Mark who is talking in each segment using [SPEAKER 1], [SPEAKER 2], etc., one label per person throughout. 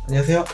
[SPEAKER 1] 안녕하세요.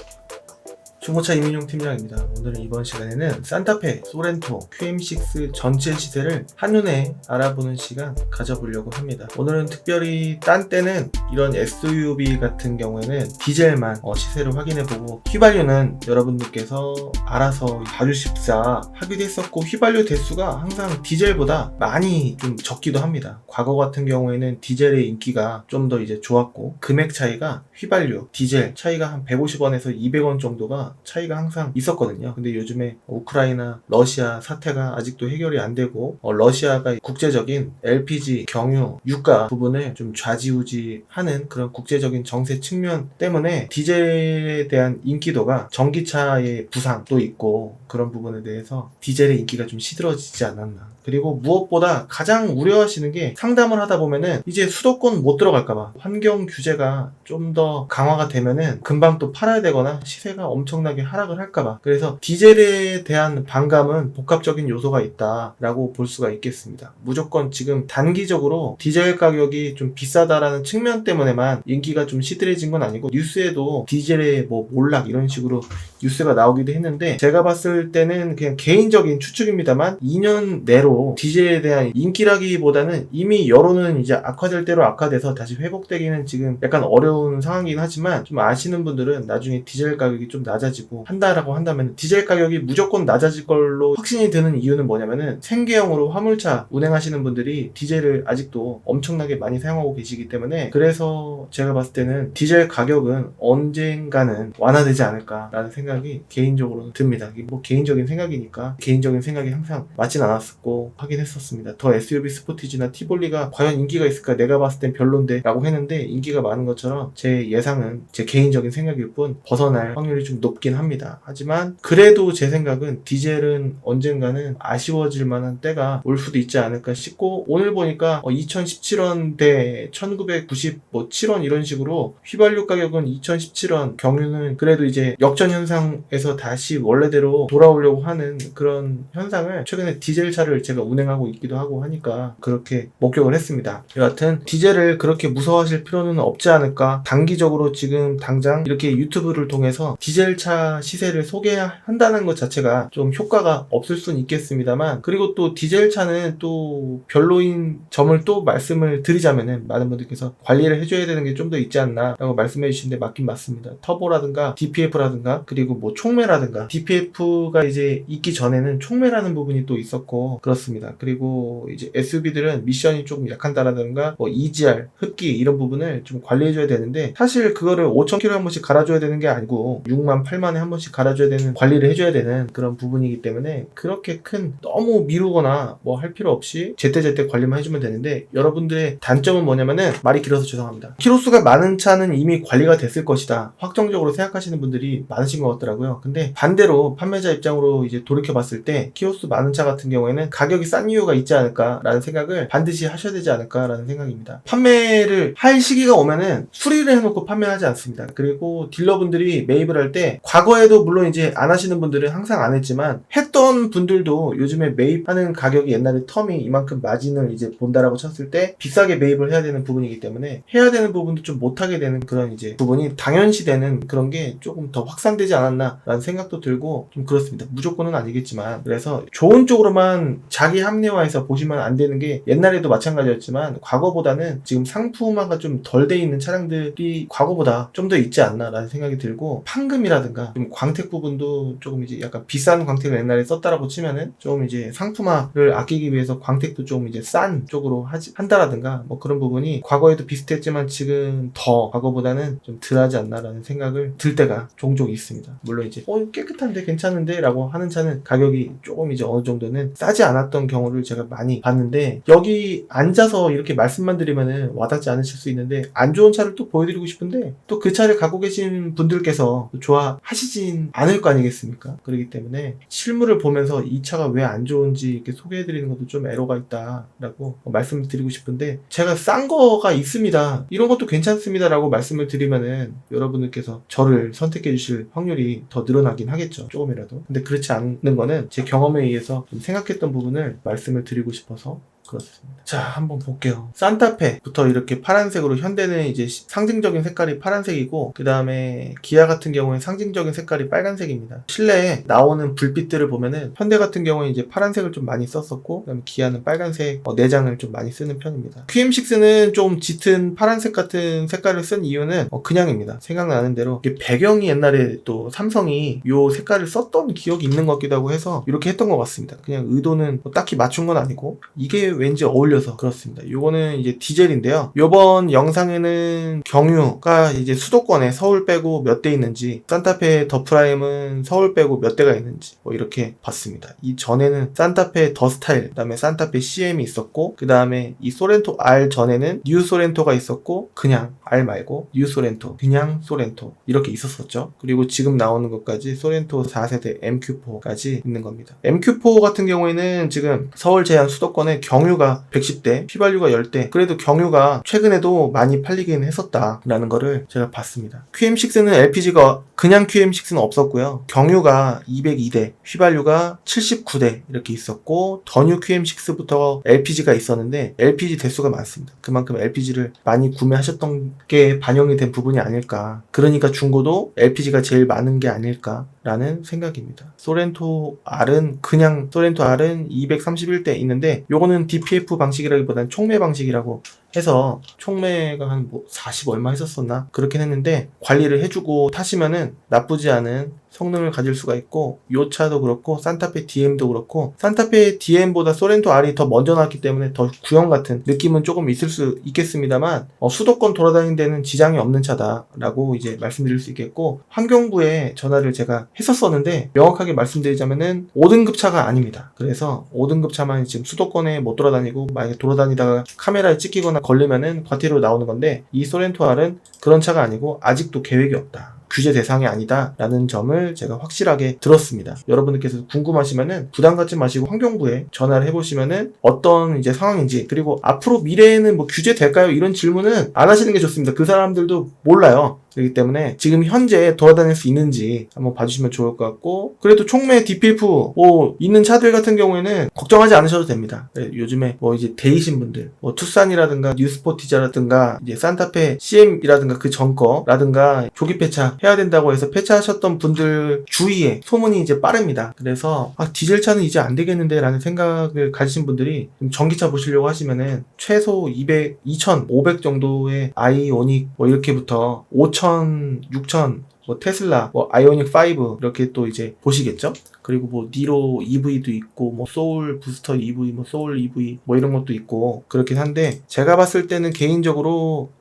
[SPEAKER 1] 중고차 이민용 팀장입니다. 오늘은 이번 시간에는 산타페, 소렌토, QM6 전체 시세를 한눈에 알아보는 시간 가져보려고 합니다. 오늘은 특별히 딴 때는 이런 SUV 같은 경우에는 디젤만 시세를 확인해보고 휘발유는 여러분들께서 알아서 봐주십사 하기도 했었고, 휘발유 대수가 항상 디젤보다 많이 좀 적기도 합니다. 과거 같은 경우에는 디젤의 인기가 좀 더 이제 좋았고, 금액 차이가 휘발유, 디젤 차이가 한 150원에서 200원 정도가 차이가 항상 있었거든요. 근데 요즘에 우크라이나, 러시아 사태가 아직도 해결이 안 되고, 러시아가 국제적인 LPG, 경유, 유가 부분을 좀 좌지우지하는 그런 국제적인 정세 측면 때문에 디젤에 대한 인기도가 전기차의 부상도 있고, 그런 부분에 대해서 디젤의 인기가 좀 시들어지지 않았나. 그리고 무엇보다 가장 우려하시는 게, 상담을 하다 보면은 이제 수도권 못 들어갈까봐, 환경 규제가 좀 더 강화가 되면은 금방 또 팔아야 되거나 시세가 엄청나게 하락을 할까봐, 그래서 디젤에 대한 반감은 복합적인 요소가 있다라고 볼 수가 있겠습니다. 무조건 지금 단기적으로 디젤 가격이 좀 비싸다라는 측면 때문에만 인기가 좀 시들해진 건 아니고, 뉴스에도 디젤의 뭐 몰락 이런 식으로 뉴스가 나오기도 했는데, 제가 봤을 때는 그냥 개인적인 추측입니다만 2년 내로 디젤에 대한 인기라기보다는 이미 여론은 이제 악화될 대로 악화돼서 다시 회복되기는 지금 약간 어려운 상황이긴 하지만, 좀 아시는 분들은 나중에 디젤 가격이 좀 낮아지고 한다라고 한다면, 디젤 가격이 무조건 낮아질 걸로 확신이 드는 이유는 뭐냐면은, 생계형으로 화물차 운행하시는 분들이 디젤을 아직도 엄청나게 많이 사용하고 계시기 때문에, 그래서 제가 봤을 때는 디젤 가격은 언젠가는 완화되지 않을까라는 생각이 개인적으로 듭니다. 이게 뭐 개인적인 생각이니까, 개인적인 생각이 항상 맞진 않았었고 하긴 했었습니다. 더 SUV 스포티지나 티볼리가 과연 인기가 있을까, 내가 봤을 땐 별론데 라고 했는데, 인기가 많은 것처럼 제 예상은 제 개인적인 생각일 뿐 벗어날 확률이 좀 높긴 합니다. 하지만 그래도 제 생각은 디젤은 언젠가는 아쉬워질 만한 때가 올 수도 있지 않을까 싶고, 오늘 보니까 2017원대 1997원 이런 식으로 휘발유 가격은 2017원, 경유는 그래도 이제 역전 현상에서 다시 원래대로 돌아오려고 하는 그런 현상을 최근에 디젤 차를 제가 운행하고 있기도 하고 하니까 그렇게 목격을 했습니다. 여하튼 디젤을 그렇게 무서워하실 필요는 없지 않을까. 단기적으로 지금 당장 이렇게 유튜브를 통해서 디젤차 시세를 소개한다는 것 자체가 좀 효과가 없을 수는 있겠습니다만, 그리고 또 디젤차는 또 별로인 점을 또 말씀을 드리자면은, 많은 분들께서 관리를 해줘야 되는 게 좀 더 있지 않나 라고 말씀해 주시는데 맞긴 맞습니다. 터보라든가 DPF라든가 그리고 뭐 촉매라든가, DPF가 이제 있기 전에는 촉매라는 부분이 또 있었고 그렇습니다. 그리고 이제 SUV들은 미션이 조금 약한다라든가 뭐 EGR, 흡기 이런 부분을 좀 관리해줘야 되는데, 사실 그거를 5,000km 한 번씩 갈아줘야 되는 게 아니고 6만 8만에 한 번씩 갈아줘야 되는, 관리를 해줘야 되는 그런 부분이기 때문에, 그렇게 큰 너무 미루거나 뭐 할 필요 없이 제때제때 관리만 해주면 되는데, 여러분들의 단점은 뭐냐면은, 말이 길어서 죄송합니다, 키로수가 많은 차는 이미 관리가 됐을 것이다 확정적으로 생각하시는 분들이 많으신 것 같더라고요. 근데 반대로 판매자 입장으로 이제 돌이켜 봤을 때, 키로수 많은 차 같은 경우에는 가격이 싼 이유가 있지 않을까라는 생각을 반드시 하셔야 되지 않을까라는 생각입니다. 판매를 할 시기가 오면은 수리를 해놓고 판매하지 않습니다. 그리고 딜러분들이 매입을 할 때, 과거에도 물론 이제 안 하시는 분들은 항상 안 했지만, 했던 분들도 요즘에 매입하는 가격이, 옛날에 텀이 이만큼 마진을 이제 본다라고 쳤을 때 비싸게 매입을 해야 되는 부분이기 때문에, 해야 되는 부분도 좀 못하게 되는 그런 이제 부분이 당연시되는 그런 게 조금 더 확산되지 않았나라는 생각도 들고 좀 그렇습니다. 무조건은 아니겠지만, 그래서 좋은 쪽으로만 자기 합리화해서 보시면 안 되는 게, 옛날에도 마찬가지였지만 과거보다는 지금 상품화가 좀 덜 돼 있는 차량들이 과거보다 좀 더 있지 않나라는 생각이 들고, 판금이라든가 좀 광택 부분도 조금 이제 약간 비싼 광택을 옛날에 썼다라고 치면은, 좀 이제 상품화를 아끼기 위해서 광택도 좀 이제 싼 쪽으로 한다라든가 뭐 그런 부분이 과거에도 비슷했지만 지금 더 과거보다는 좀 덜하지 않나라는 생각을 들 때가 종종 있습니다. 물론 이제 깨끗한데 괜찮은데 라고 하는 차는 가격이 조금 이제 어느 정도는 싸지 않았던 경우를 제가 많이 봤는데, 여기 앉아서 이렇게 말씀만 드리면은 와닿지 않으실 수 있는데, 안 좋은 차를 또 보여드리고 싶은데 또 그 차를 갖고 계신 분들께서 좋아하시진 않을 거 아니겠습니까? 그렇기 때문에 실물을 보면서 이 차가 왜 안 좋은지 이렇게 소개해드리는 것도 좀 애로가 있다라고 말씀을 드리고 싶은데, 제가 싼 거가 있습니다, 이런 것도 괜찮습니다 라고 말씀을 드리면은 여러분들께서 저를 선택해 주실 확률이 더 늘어나긴 하겠죠, 조금이라도. 근데 그렇지 않는 거는 제 경험에 의해서 좀 생각했던 부분을 말씀을 드리고 싶어서 그렇습니다. 자, 한번 볼게요. 산타페부터 이렇게 파란색으로, 현대는 이제 상징적인 색깔이 파란색이고, 그 다음에 기아 같은 경우에 상징적인 색깔이 빨간색입니다. 실내에 나오는 불빛들을 보면은 현대 같은 경우에 이제 파란색을 좀 많이 썼었고, 그 다음에 기아는 빨간색 내장을 좀 많이 쓰는 편입니다. QM6는 좀 짙은 파란색 같은 색깔을 쓴 이유는 그냥입니다. 생각나는 대로 배경이 옛날에 또 삼성이 요 색깔을 썼던 기억이 있는 것 같기도 하고 해서 이렇게 했던 것 같습니다. 그냥 의도는 딱히 맞춘 건 아니고 이게 왠지 어울려서 그렇습니다. 요거는 이제 디젤인데요. 요번 영상에는 경유가 이제 수도권에 서울 빼고 몇 대 있는지, 산타페 더 프라임은 서울 빼고 몇 대가 있는지 이렇게 봤습니다. 이 전에는 산타페 더 스타일, 그 다음에 산타페 CM이 있었고, 그 다음에 이 소렌토 R 전에는 뉴 소렌토가 있었고, 그냥 R 말고 뉴 소렌토, 그냥 소렌토 이렇게 있었었죠. 그리고 지금 나오는 것까지 소렌토 4세대 MQ4까지 있는 겁니다. MQ4 같은 경우에는 지금 서울 제한 수도권에 경유가 110대, 휘발유가 10대, 그래도 경유가 최근에도 많이 팔리긴 했었다라는 거를 제가 봤습니다. QM6는 LPG가, 그냥 QM6는 없었고요. 경유가 202대, 휘발유가 79대 이렇게 있었고, 더뉴 QM6부터 LPG가 있었는데 LPG 대수가 많습니다. 그만큼 LPG를 많이 구매하셨던 게 반영이 된 부분이 아닐까. 그러니까 중고도 LPG가 제일 많은 게 아닐까라는 생각입니다. 소렌토 R은, 그냥 소렌토 R은 231대 있는데, 요거는 DPF 방식이라기보다는 촉매 방식이라고 해서, 촉매가 한 40 얼마 했었었나? 그렇긴 했는데 관리를 해주고 타시면은 나쁘지 않은 성능을 가질 수가 있고, 요 차도 그렇고 산타페 DM도 그렇고, 산타페 DM보다 소렌토 R이 더 먼저 나왔기 때문에 더 구형 같은 느낌은 조금 있을 수 있겠습니다만, 수도권 돌아다니는 데는 지장이 없는 차다라고 이제 말씀드릴 수 있겠고, 환경부에 전화를 제가 했었었는데 명확하게 말씀드리자면은 5등급 차가 아닙니다. 그래서 5등급 차만 지금 수도권에 못 돌아다니고, 만약에 돌아다니다가 카메라에 찍히거나 걸리면은 과태료 나오는 건데, 이 소렌토 R은 그런 차가 아니고 아직도 계획이 없다, 규제 대상이 아니다 라는 점을 제가 확실하게 들었습니다. 여러분들께서 궁금하시면은 부담 갖지 마시고 환경부에 전화를 해보시면은 어떤 이제 상황인지, 그리고 앞으로 미래에는 뭐 규제 될까요? 이런 질문은 안 하시는 게 좋습니다. 그 사람들도 몰라요. 그렇기 때문에 지금 현재 돌아다닐 수 있는지 한번 봐주시면 좋을 것 같고, 그래도 촉매 DPF 있는 차들 같은 경우에는 걱정하지 않으셔도 됩니다. 요즘에 이제 데이신 분들, 투싼이라든가 뉴스포티자라든가 이제 산타페 CM이라든가 그 전거라든가 조기 폐차 해야 된다고 해서 폐차하셨던 분들 주위에 소문이 이제 빠릅니다. 그래서 디젤 차는 이제 안 되겠는데 라는 생각을 가지신 분들이 전기차 보시려고 하시면은 최소 2,500 정도의 아이오닉 이렇게부터 5,000, 6,000, 테슬라, 아이오닉 5 이렇게 또 이제 보시겠죠? 그리고 니로 EV도 있고, 소울 부스터 EV, 소울 EV 이런 것도 있고 그렇긴 한데, 제가 봤을 때는 개인적으로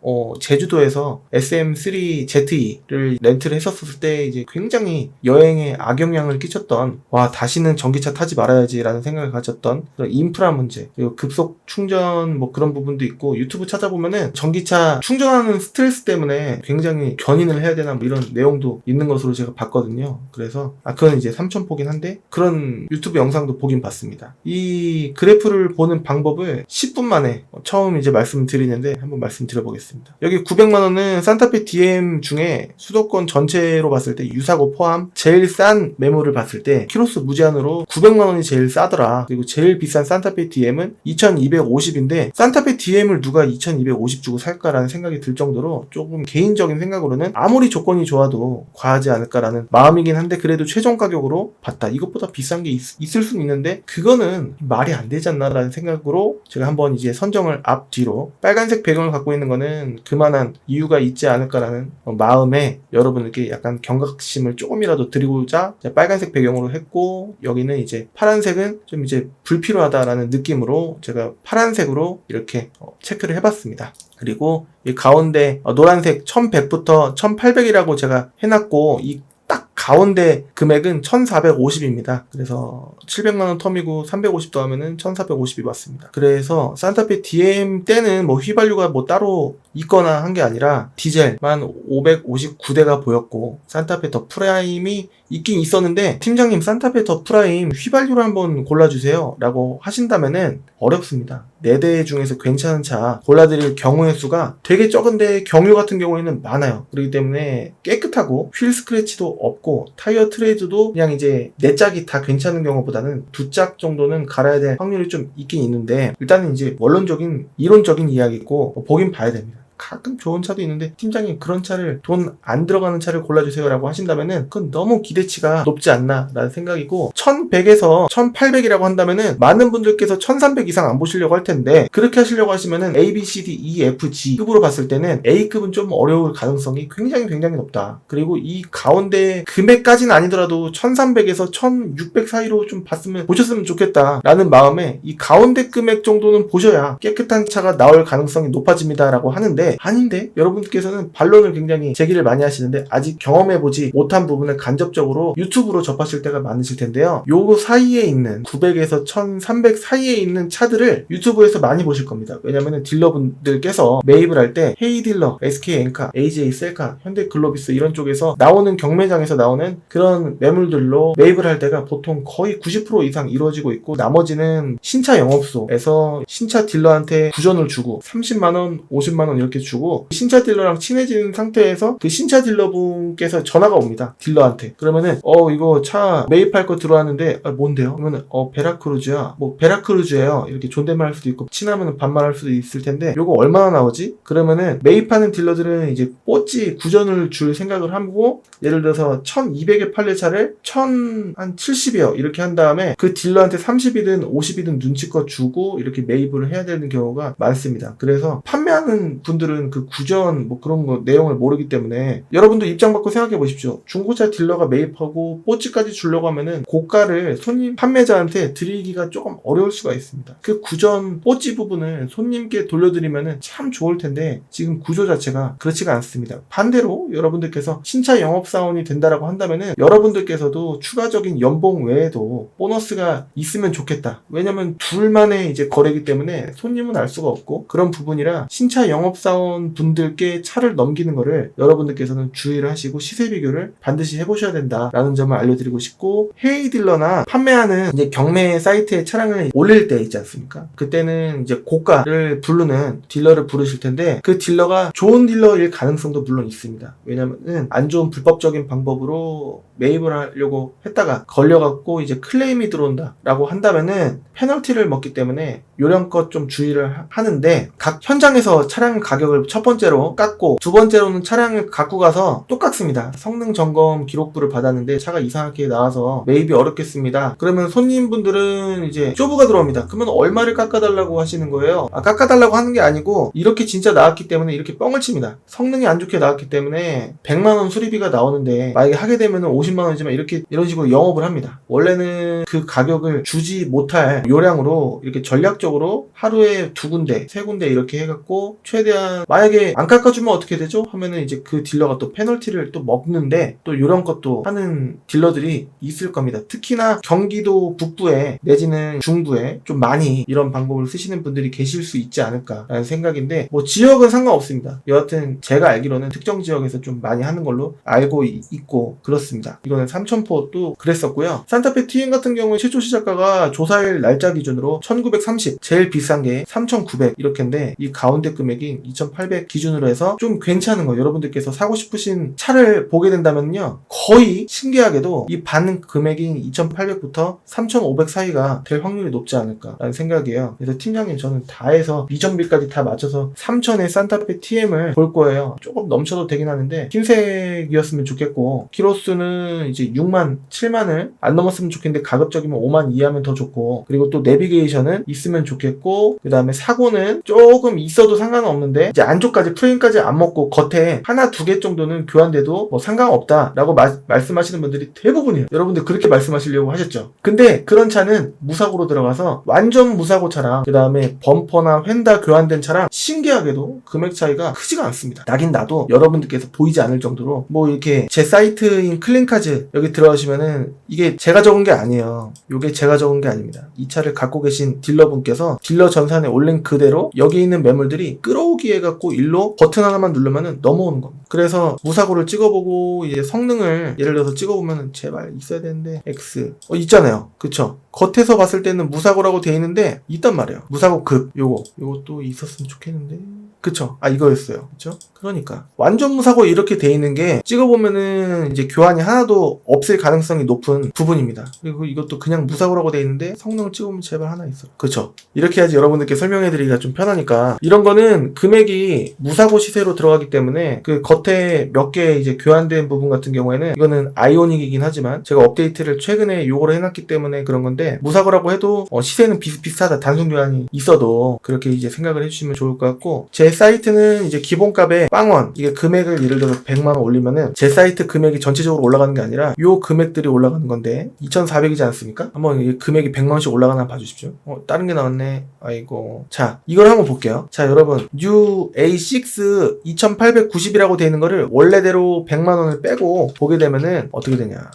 [SPEAKER 1] 제주도에서 SM3ZE를 렌트를 했었을 때 이제 굉장히 여행에 악영향을 끼쳤던, 다시는 전기차 타지 말아야지라는 생각을 가졌던 그런 인프라 문제, 그리고 급속 충전 그런 부분도 있고, 유튜브 찾아보면은 전기차 충전하는 스트레스 때문에 굉장히 견인을 해야 되나 이런 내용도 있는 것으로 제가 봤거든요. 그래서 그건 이제 3,000포긴 한데 그런 유튜브 영상도 보긴 봤습니다. 이 그래프를 보는 방법을 10분 만에 처음 이제 말씀드리는데 한번 말씀드려보겠습니다. 여기 900만원은 산타페 DM 중에 수도권 전체로 봤을 때 유사고 포함 제일 싼 매물을 봤을 때 키로수 무제한으로 900만원이 제일 싸더라. 그리고 제일 비싼 산타페 DM은 2250인데 산타페 DM을 누가 2250 주고 살까라는 생각이 들 정도로, 조금 개인적인 생각으로는 아무리 조건이 좋아도 과하지 않을까라는 마음이긴 한데, 그래도 최종 가격으로 봤다, 이것보다 비싼 게 있을 수는 있는데 그거는 말이 안 되지 않나라는 생각으로 제가 한번 이제 선정을 앞뒤로, 빨간색 배경을 갖고 있는 거는 그만한 이유가 있지 않을까라는 마음에 여러분들께 약간 경각심을 조금이라도 드리고자 빨간색 배경으로 했고, 여기는 이제 파란색은 좀 이제 불필요하다라는 느낌으로 제가 파란색으로 이렇게 체크를 해봤습니다. 그리고 이 가운데 노란색 1100부터 1800이라고 제가 해놨고, 이 딱 가운데 금액은 1450입니다. 그래서 700만원 텀이고 350 더하면은 1450이 맞습니다. 그래서 산타페 DM 때는 휘발유가 따로 있거나 한 게 아니라 디젤만 559대가 보였고, 산타페 더 프라임이 있긴 있었는데, 팀장님 산타페 더 프라임 휘발유를 한번 골라주세요 라고 하신다면은 어렵습니다. 4대 중에서 괜찮은 차 골라드릴 경우의 수가 되게 적은데 경유 같은 경우에는 많아요. 그렇기 때문에 깨끗하고 휠 스크래치도 없고 있고 타이어 트레이드도 그냥 이제 4짝이 다 괜찮은 경우보다는 2짝 정도는 갈아야 될 확률이 좀 있긴 있는데 일단은 이제 원론적인 이론적인 이야기고 보긴 봐야 됩니다. 가끔 좋은 차도 있는데 팀장님 그런 차를 돈 안 들어가는 차를 골라주세요 라고 하신다면은 그건 너무 기대치가 높지 않나 라는 생각이고 1100에서 1800이라고 한다면은 많은 분들께서 1300 이상 안 보시려고 할 텐데 그렇게 하시려고 하시면은 A, B, C, D, E, F, G 급으로 봤을 때는 A급은 좀 어려울 가능성이 굉장히 높다. 그리고 이 가운데 금액까지는 아니더라도 1300에서 1600 사이로 좀 보셨으면 좋겠다 라는 마음에 이 가운데 금액 정도는 보셔야 깨끗한 차가 나올 가능성이 높아집니다 라고 하는데 아닌데 여러분께서는 반론을 굉장히 제기를 많이 하시는데 아직 경험해보지 못한 부분을 간접적으로 유튜브로 접하실 때가 많으실 텐데요. 요 사이에 있는 900에서 1300 사이에 있는 차들을 유튜브에서 많이 보실 겁니다. 왜냐면은 딜러분들께서 매입을 할 때 헤이딜러, SK엔카, AJ 셀카, 현대글로비스 이런 쪽에서 나오는 경매장에서 나오는 그런 매물들로 매입을 할 때가 보통 거의 90% 이상 이루어지고 있고 나머지는 신차 영업소에서 신차 딜러한테 구전을 주고 30만원, 50만원 이렇게 주고 신차 딜러랑 친해진 상태에서 그 신차 딜러분께서 전화가 옵니다. 딜러한테. 그러면은 이거 차 매입할 거 들어왔는데 뭔데요? 그러면은 베라크루즈야. 뭐 베라크루즈예요. 이렇게 존댓말 할 수도 있고 친하면 반말할 수도 있을 텐데 요거 얼마나 나오지? 그러면은 매입하는 딜러들은 이제 뽀찌 구전을 줄 생각을 하고 예를 들어서 1200에 팔릴 차를 1070이요. 이렇게 한 다음에 그 딜러한테 30이든 50이든 눈치껏 주고 이렇게 매입을 해야 되는 경우가 많습니다. 그래서 판매하는 분들은 그 구전 뭐 그런 거 내용을 모르기 때문에 여러분도 입장 바꿔 생각해 보십시오. 중고차 딜러가 매입하고 뽀찌까지 주려고 하면은 고가를 손님 판매자한테 드리기가 조금 어려울 수가 있습니다. 그 구전 뽀찌 부분을 손님께 돌려드리면은 참 좋을 텐데 지금 구조 자체가 그렇지가 않습니다. 반대로 여러분들께서 신차 영업사원이 된다라고 한다면은 여러분들께서도 추가적인 연봉 외에도 보너스가 있으면 좋겠다. 왜냐면 둘만의 이제 거래기 때문에 손님은 알 수가 없고 그런 부분이라 신차 영업사원 분들께 차를 넘기는 거를 여러분들께서는 주의를 하시고 시세 비교를 반드시 해보셔야 된다라는 점을 알려드리고 싶고 헤이딜러나 판매하는 이제 경매 사이트에 차량을 올릴 때 있지 않습니까? 그때는 이제 고가를 부르는 딜러를 부르실 텐데 그 딜러가 좋은 딜러일 가능성도 물론 있습니다. 왜냐면은 안 좋은 불법적인 방법으로 매입을 하려고 했다가 걸려갖고 이제 클레임이 들어온다라고 한다면은 페널티를 먹기 때문에 요령껏 좀 주의를 하는데 각 현장에서 차량 가격을 첫 번째로 깎고 두 번째로는 차량을 갖고 가서 똑같습니다. 성능 점검 기록부를 받았는데 차가 이상하게 나와서 매입이 어렵겠습니다. 그러면 손님분들은 이제 쇼부가 들어옵니다. 그러면 얼마를 깎아달라고 하시는 거예요? 깎아달라고 하는 게 아니고 이렇게 진짜 나왔기 때문에 이렇게 뻥을 칩니다. 성능이 안 좋게 나왔기 때문에 100만원 수리비가 나오는데 만약에 하게 되면 50만원이지만 이런 식으로 영업을 합니다. 원래는 그 가격을 주지 못할 요량으로 이렇게 전략적으로 하루에 2군데, 3군데 이렇게 해갖고 최대한 만약에 안 깎아주면 어떻게 되죠? 하면은 이제 그 딜러가 또 페널티를 또 먹는데 또 이런 것도 하는 딜러들이 있을 겁니다. 특히나 경기도 북부에 내지는 중부에 좀 많이 이런 방법을 쓰시는 분들이 계실 수 있지 않을까라는 생각인데 뭐 지역은 상관없습니다. 여하튼 제가 알기로는 특정 지역에서 좀 많이 하는 걸로 알고 있고 그렇습니다. 이거는 삼천포도 그랬었고요. 산타페 TN 같은 경우에 최초 시작가가 조사일 날짜 기준으로 1930 제일 비싼 게 3900 이렇게인데 이 가운데 금액이 2800 기준으로 해서 좀 괜찮은 거 여러분들께서 사고 싶으신 차를 보게 된다면요 거의 신기하게도 이 받는 금액인 2800부터 3500 사이가 될 확률이 높지 않을까라는 생각이에요. 그래서 팀장님 저는 다 해서 이전비까지 다 맞춰서 3000의 산타페 TM을 볼 거예요. 조금 넘쳐도 되긴 하는데 흰색이었으면 좋겠고 키로수는 이제 6만 7만을 안 넘었으면 좋겠는데 가급적이면 5만 이하면 더 좋고 그리고 또 내비게이션은 있으면 좋겠고 그 다음에 사고는 조금 있어도 상관은 없는데 이제 안쪽까지 프레임까지 안 먹고 겉에 하나 두 개 정도는 교환돼도 뭐 상관없다 라고 말씀하시는 분들이 대부분이에요. 여러분들 그렇게 말씀하시려고 하셨죠. 근데 그런 차는 무사고로 들어가서 완전 무사고 차랑 그 다음에 범퍼나 휀다 교환된 차랑 신기하게도 금액 차이가 크지가 않습니다. 나긴 나도 여러분들께서 보이지 않을 정도로 뭐 이렇게 제 사이트인 클린카즈 여기 들어가시면은 이게 제가 적은 게 아니에요. 이게 제가 적은 게 아닙니다. 이 차를 갖고 계신 딜러분께서 딜러 전산에 올린 그대로 여기 있는 매물들이 끌어오기 해갖고 일로 버튼 하나만 누르면은 넘어오는 겁니다. 그래서 무사고를 찍어보고 이제 성능을 예를 들어서 찍어보면은 제발 있어야 되는데 X 있잖아요. 그쵸? 겉에서 봤을 때는 무사고라고 돼 있는데 있단 말이에요. 무사고 급 요것도 있었으면 좋겠는데 그쵸? 이거였어요. 그쵸? 그러니까 완전 무사고 이렇게 돼 있는 게 찍어보면은 이제 교환이 하나도 없을 가능성이 높은 부분입니다. 그리고 이것도 그냥 무사고라고 돼 있는데 성능을 찍어보면 제발 하나 있어. 그렇죠? 이렇게 해야지 여러분들께 설명해드리기가 좀 편하니까. 이런 거는 금액이 무사고 시세로 들어가기 때문에 그 겉에 몇 개 이제 교환된 부분 같은 경우에는 이거는 아이오닉이긴 하지만 제가 업데이트를 최근에 요거를 해놨기 때문에 그런 건데, 무사고라고 해도 시세는 비슷비슷하다, 단순 교환이 있어도 그렇게 이제 생각을 해주시면 좋을 것 같고, 제 사이트는 이제 기본값에 빵원, 이게 금액을 예를 들어 100만원 올리면은 제 사이트 금액이 전체적으로 올라가는 게 아니라 요 금액들이 올라가는 건데 2,400이지 않습니까? 한번 이 금액이 100만원씩 올라가나 봐주십시오. 다른 게 나왔네. 아이고. 자, 이걸 한번 볼게요. 자, 여러분, New A6 2890이라고 되어 있는 거를 원래대로 100만원을 빼고 보게 되면은 어떻게 되냐.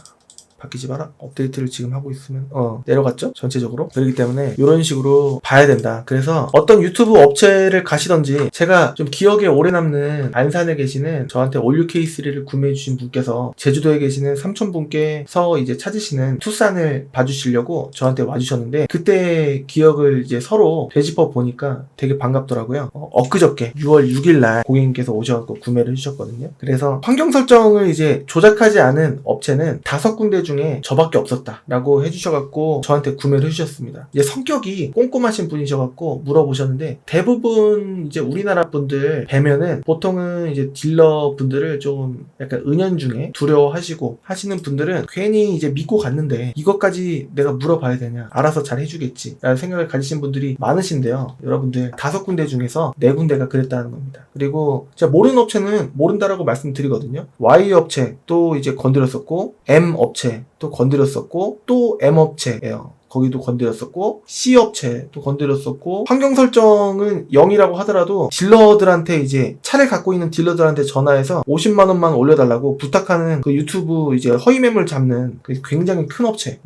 [SPEAKER 1] 바뀌지 마라. 업데이트를 지금 하고 있으면 내려갔죠? 전체적으로. 그렇기 때문에 이런 식으로 봐야 된다. 그래서 어떤 유튜브 업체를 가시던지, 제가 좀 기억에 오래 남는 안산에 계시는 저한테 올류 K3를 구매해 주신 분께서 제주도에 계시는 삼촌분께서 이제 찾으시는 투싼을 봐주시려고 저한테 와주셨는데, 그때 기억을 이제 서로 되짚어 보니까 되게 반갑더라고요. 엊그저께 6월 6일날 고객님께서 오셔서 구매를 해주셨거든요. 그래서 환경 설정을 이제 조작하지 않은 업체는 5군데 중에 저밖에 없었다라고 해주셔갖고 저한테 구매를 해주셨습니다. 이제 성격이 꼼꼼하신 분이셔갖고 물어보셨는데, 대부분 이제 우리나라 분들 뵈면은 보통은 이제 딜러 분들을 좀 약간 은연중에 두려워하시고 하시는 분들은 괜히 이제 믿고 갔는데 이것까지 내가 물어봐야 되냐, 알아서 잘 해주겠지 라는 생각을 가지신 분들이 많으신데요. 여러분들 5군데 중에서 4군데가 그랬다는 겁니다. 그리고 제가 모르는 업체는 모른다라고 말씀드리거든요. Y 업체 또 이제 건드렸었고, M 업체 또 건드렸었고, 또 M 업체예요. 거기도 건드렸었고, C 업체 또 건드렸었고, 환경 설정은 0이라고 하더라도 딜러들한테 이제 차를 갖고 있는 딜러들한테 전화해서 50만원만 올려달라고 부탁하는 그 유튜브 이제 허위 매물 잡는 그 굉장히 큰 업체,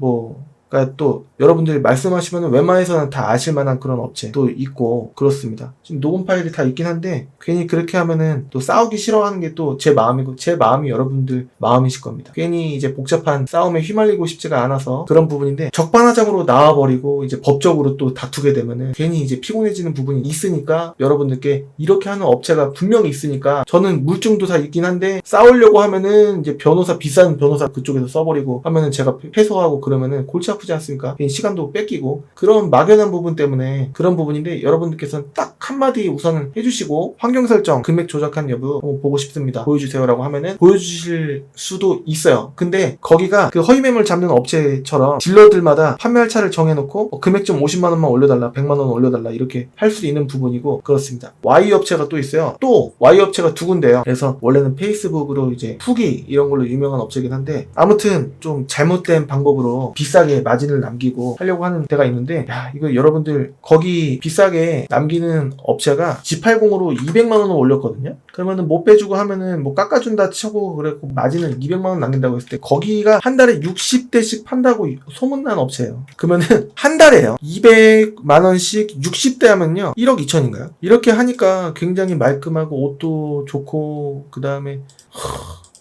[SPEAKER 1] 그러니까 또 여러분들이 말씀하시면 웬만해서는 다 아실 만한 그런 업체도 있고 그렇습니다. 지금 녹음 파일이 다 있긴 한데 괜히 그렇게 하면은 또 싸우기 싫어하는 게 또 제 마음이고, 제 마음이 여러분들 마음이실 겁니다. 괜히 이제 복잡한 싸움에 휘말리고 싶지가 않아서 그런 부분인데, 적반하장으로 나와버리고 이제 법적으로 또 다투게 되면은 괜히 이제 피곤해지는 부분이 있으니까, 여러분들께 이렇게 하는 업체가 분명히 있으니까, 저는 물증도 다 있긴 한데 싸우려고 하면은 이제 비싼 변호사 그쪽에서 써버리고 하면은 제가 패소하고 그러면은 골치 아프지 않습니까? 시간도 뺏기고, 그런 막연한 부분 때문에 그런 부분인데, 여러분들께서는 딱 한마디 우선은 해주시고, 환경 설정 금액 조작한 여부 보고 싶습니다, 보여주세요 라고 하면은 보여주실 수도 있어요. 근데 거기가 그 허위 매물 잡는 업체처럼 딜러들마다 판매할 차를 정해놓고 금액 좀 50만원만 올려달라, 100만원 올려달라 이렇게 할 수도 있는 부분이고 그렇습니다. Y 업체가 또 있어요. 또 Y 업체가 2군데요. 그래서 원래는 페이스북으로 이제 후기 이런 걸로 유명한 업체긴 한데, 아무튼 좀 잘못된 방법으로 비싸게 마진을 남기고 하려고 하는 데가 있는데, 이거 여러분들 거기 비싸게 남기는 업체가 G80으로 200만원을 올렸거든요. 그러면은 못 빼주고 하면은 깎아준다 치고 그랬고 마진을 200만원 남긴다고 했을 때, 거기가 한 달에 60대씩 판다고 소문난 업체예요. 그러면은 한 달에요 200만원씩 60대 하면요 1억 2천인가요? 이렇게 하니까 굉장히 말끔하고 옷도 좋고, 그 다음에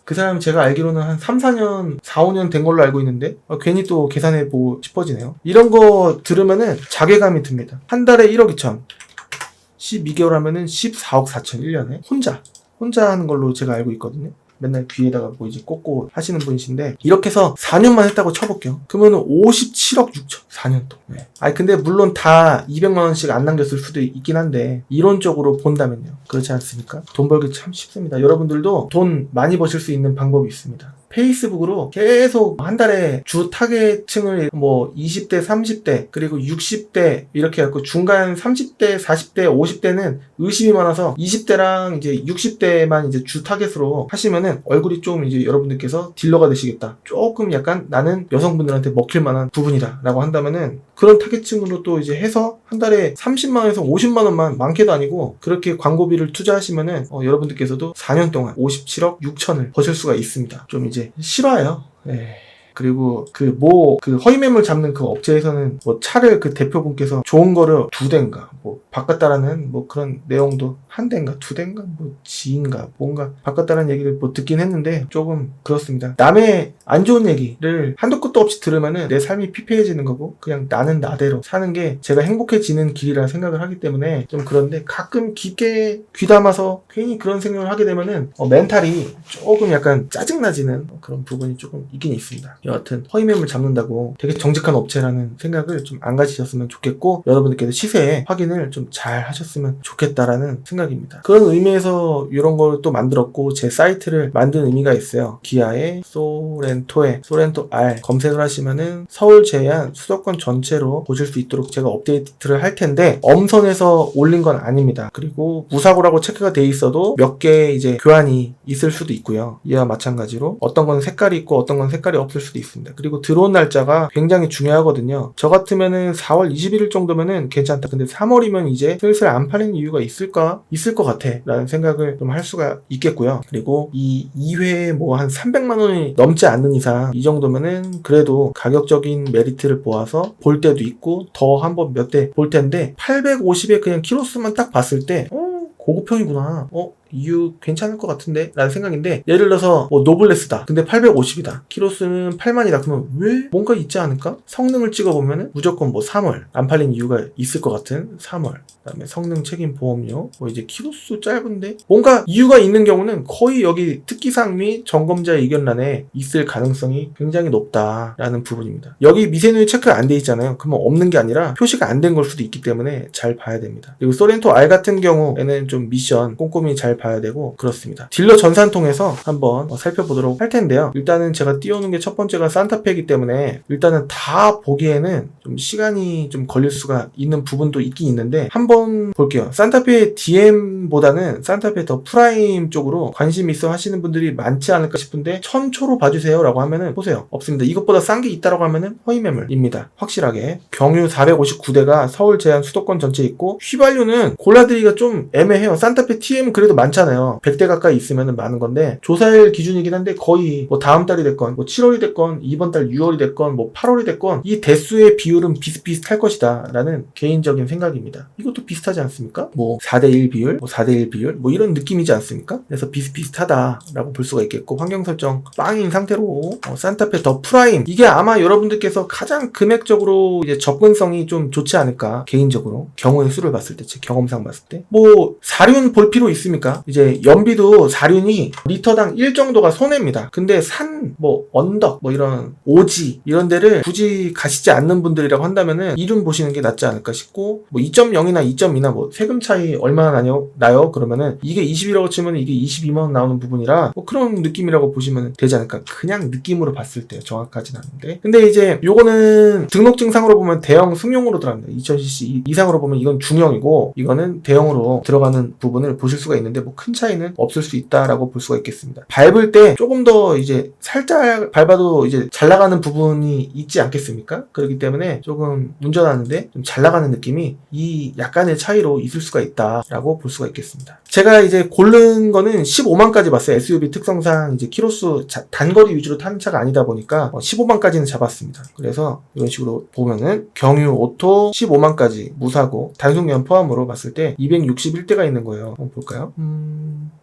[SPEAKER 1] 그 사람 제가 알기로는 한 3-4년, 4-5년 된 걸로 알고 있는데 괜히 또 계산해보고 싶어지네요. 이런 거 들으면은 자괴감이 듭니다. 한 달에 1억 2천, 12개월 하면은 14억 4천 1년에 혼자 하는 걸로 제가 알고 있거든요. 맨날 귀에다가 이제 꽂고 하시는 분이신데, 이렇게 해서 4년만 했다고 쳐볼게요. 그러면 57억 6천 4년 동안. 네. 근데 물론 다 200만원씩 안 남겼을 수도 있긴 한데, 이론적으로 본다면요, 그렇지 않습니까? 돈 벌기 참 쉽습니다. 여러분들도 돈 많이 버실 수 있는 방법이 있습니다. 페이스북으로 계속 한 달에 주 타겟층을 20대, 30대, 그리고 60대 이렇게 해갖고 중간 30대, 40대, 50대는 의심이 많아서 20대랑 이제 60대만 이제 주 타겟으로 하시면은 얼굴이 좀 이제 여러분들께서 딜러가 되시겠다, 조금 약간 나는 여성분들한테 먹힐 만한 부분이다 라고 한다면은 그런 타겟층으로 또 이제 해서 한 달에 30만원에서 50만원만, 많게도 아니고 그렇게 광고비를 투자하시면은 여러분들께서도 4년 동안 57억 6천을 버실 수가 있습니다. 좀 이제 실화예요. 그리고 그 허위 매물 잡는 그 업체에서는 뭐 차를 그 대표분께서 좋은 거를 2대인가 뭐 바꿨다라는 뭐 그런 내용도 1대인가 2대인가 뭐 지인가 뭔가 바꿨다는 얘기를 뭐 듣긴 했는데 조금 그렇습니다. 남의 안 좋은 얘기를 한도 끝도 없이 들으면은 내 삶이 피폐해지는 거고 그냥 나는 나대로 사는 게 제가 행복해지는 길이라 생각을 하기 때문에 좀 그런데 가끔 깊게 귀담아서 괜히 그런 생각을 하게 되면은 멘탈이 조금 약간 짜증나지는 그런 부분이 조금 있긴 있습니다. 여하튼 허위 매물 잡는다고 되게 정직한 업체라는 생각을 좀 안 가지셨으면 좋겠고 여러분들께서 시세 확인을 좀 잘 하셨으면 좋겠다라는 생각입니다. 그런 의미에서 이런 걸 또 만들었고 제 사이트를 만든 의미가 있어요. 기아의 소렌토 R 검색을 하시면은 서울 제한 수도권 전체로 보실 수 있도록 제가 업데이트를 할 텐데 엄선해서 올린 건 아닙니다. 그리고 무사고라고 체크가 돼 있어도 몇 개 이제 교환이 있을 수도 있고요. 이와 마찬가지로 어떤 건 색깔이 있고 어떤 건 색깔이 없을 수도 있습니다. 그리고 들어온 날짜가 굉장히 중요하거든요. 저 같으면은 4월 21일 정도면은 괜찮다. 근데 3월이면 이제 슬슬 안 팔리는 이유가 있을까? 있을 것 같아 라는 생각을 좀 할 수가 있겠고요. 그리고 이 2회에 뭐 한 300만 원이 넘지 않는 이상 이 정도면은 그래도 가격적인 메리트를 보아서 볼 때도 있고 더 한번 몇 대 볼 텐데 850에 그냥 키로수만 딱 봤을 때 고급형이구나. 이유 괜찮을 것 같은데? 라는 생각인데 예를 들어서 뭐 노블레스다. 근데 850이다. 키로수는 8만이다. 그러면 왜? 뭔가 있지 않을까? 성능을 찍어보면은 무조건 뭐 3월. 안 팔린 이유가 있을 것 같은 3월. 그 다음에 성능 책임 보험료. 뭐 이제 키로수 짧은데? 뭔가 이유가 있는 경우는 거의 여기 특기사항 및 점검자의 의견란에 있을 가능성이 굉장히 높다라는 부분입니다. 여기 미세누이 체크가 안 돼 있잖아요. 그러면 없는 게 아니라 표시가 안 된 걸 수도 있기 때문에 잘 봐야 됩니다. 그리고 소렌토 R 같은 경우에는 좀 미션 꼼꼼히 잘 봐야 되고 그렇습니다. 딜러 전산 통해서 한번 살펴보도록 할 텐데요. 일단은 제가 띄워놓은 게 첫 번째가 산타페이기 때문에 일단은 다 보기에는 좀 시간이 좀 걸릴 수가 있는 부분도 있긴 있는데 한번 볼게요. 산타페 DM보다는 산타페 더 프라임 쪽으로 관심 있어 하시는 분들이 많지 않을까 싶은데 1000초로 봐주세요 라고 하면은 보세요. 없습니다. 이것보다 싼 게 있다라고 하면은 허위 매물입니다. 확실하게 경유 459대가 서울 제한 수도권 전체에 있고 휘발유는 골라드리기가 좀 애매해요. 산타페 TM은 그래도 많잖아요. 100대 가까이 있으면 많은 건데 조사일 기준이긴 한데 거의 뭐 다음 달이 됐건 뭐 7월이 됐건 이번 달 6월이 됐건 뭐 8월이 됐건 이 대수의 비율은 비슷비슷할 것이다 라는 개인적인 생각입니다. 이것도 비슷하지 않습니까? 뭐 4대1 비율, 뭐 4대1 비율 뭐 이런 느낌이지 않습니까? 그래서 비슷비슷하다 라고 볼 수가 있겠고 환경 설정 빵인 상태로 산타페 더 프라임 이게 아마 여러분들께서 가장 금액적으로 이제 접근성이 좀 좋지 않을까 개인적으로 경우의 수를 봤을 때 제 경험상 봤을 때 뭐 사륜 볼 필요 있습니까? 이제 연비도 사륜이 리터당 1 정도가 손해입니다. 근데 뭐 언덕 뭐 이런 오지 이런 데를 굳이 가시지 않는 분들이라고 한다면은 이륜 보시는 게 낫지 않을까 싶고 뭐 2.0이나 2.2나 뭐 세금 차이 얼마나 나요? 그러면은 이게 20이라고 치면 이게 22만 원 나오는 부분이라 뭐 그런 느낌이라고 보시면 되지 않을까. 그냥 느낌으로 봤을 때 정확하진 않은데 근데 이제 요거는 등록증상으로 보면 대형 승용으로 들어갑니다. 2000cc 이상으로 보면 이건 중형이고 이거는 대형으로 들어가는 부분을 보실 수가 있는데 뭐 큰 차이는 없을 수 있다라고 볼 수가 있겠습니다. 밟을 때 조금 더 이제 살짝 밟아도 이제 잘 나가는 부분이 있지 않겠습니까? 그렇기 때문에 조금 운전하는데 좀 잘 나가는 느낌이 이 약간의 차이로 있을 수가 있다라고 볼 수가 있겠습니다. 제가 이제 고른 거는 15만까지 봤어요. SUV 특성상 이제 키로수 단거리 위주로 타는 차가 아니다 보니까 15만까지는 잡았습니다. 그래서 이런 식으로 보면은 경유 오토 15만까지 무사고 단속면 포함으로 봤을 때 261대가 있는 거예요. 한번 볼까요?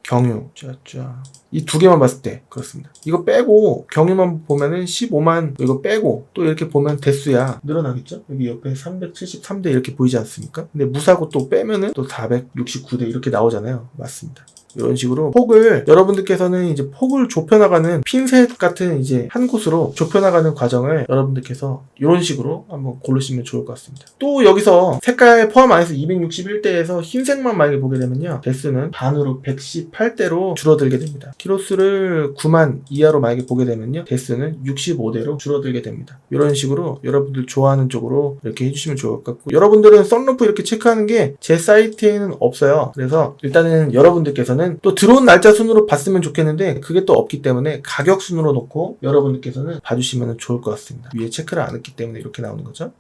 [SPEAKER 1] 경유 짜짜 이 두 개만 봤을 때 그렇습니다. 이거 빼고 경유만 보면은 15만 이거 빼고 또 이렇게 보면 대수야 늘어나겠죠? 여기 옆에 373대 이렇게 보이지 않습니까? 근데 무사고 또 빼면은 또 469대 이렇게 나오잖아요. 맞습니다. 이런 식으로 폭을 여러분들께서는 이제 폭을 좁혀나가는 핀셋 같은 이제 한 곳으로 좁혀나가는 과정을 여러분들께서 이런 식으로 한번 고르시면 좋을 것 같습니다. 또 여기서 색깔 포함 안에서 261대에서 흰색만 만약에 보게 되면요 대수는 반으로 118대로 줄어들게 됩니다. 키로수를 9만 이하로 만약에 보게 되면요 대수는 65대로 줄어들게 됩니다. 이런 식으로 여러분들 좋아하는 쪽으로 이렇게 해주시면 좋을 것 같고 여러분들은 썬루프 이렇게 체크하는 게 제 사이트에는 없어요. 그래서 일단은 여러분들께서는 또 들어온 날짜 순으로 봤으면 좋겠는데 그게 또 없기 때문에 가격 순으로 놓고 여러분들께서는 봐주시면 좋을 것 같습니다. 위에 체크를 안 했기 때문에 이렇게 나오는 거죠.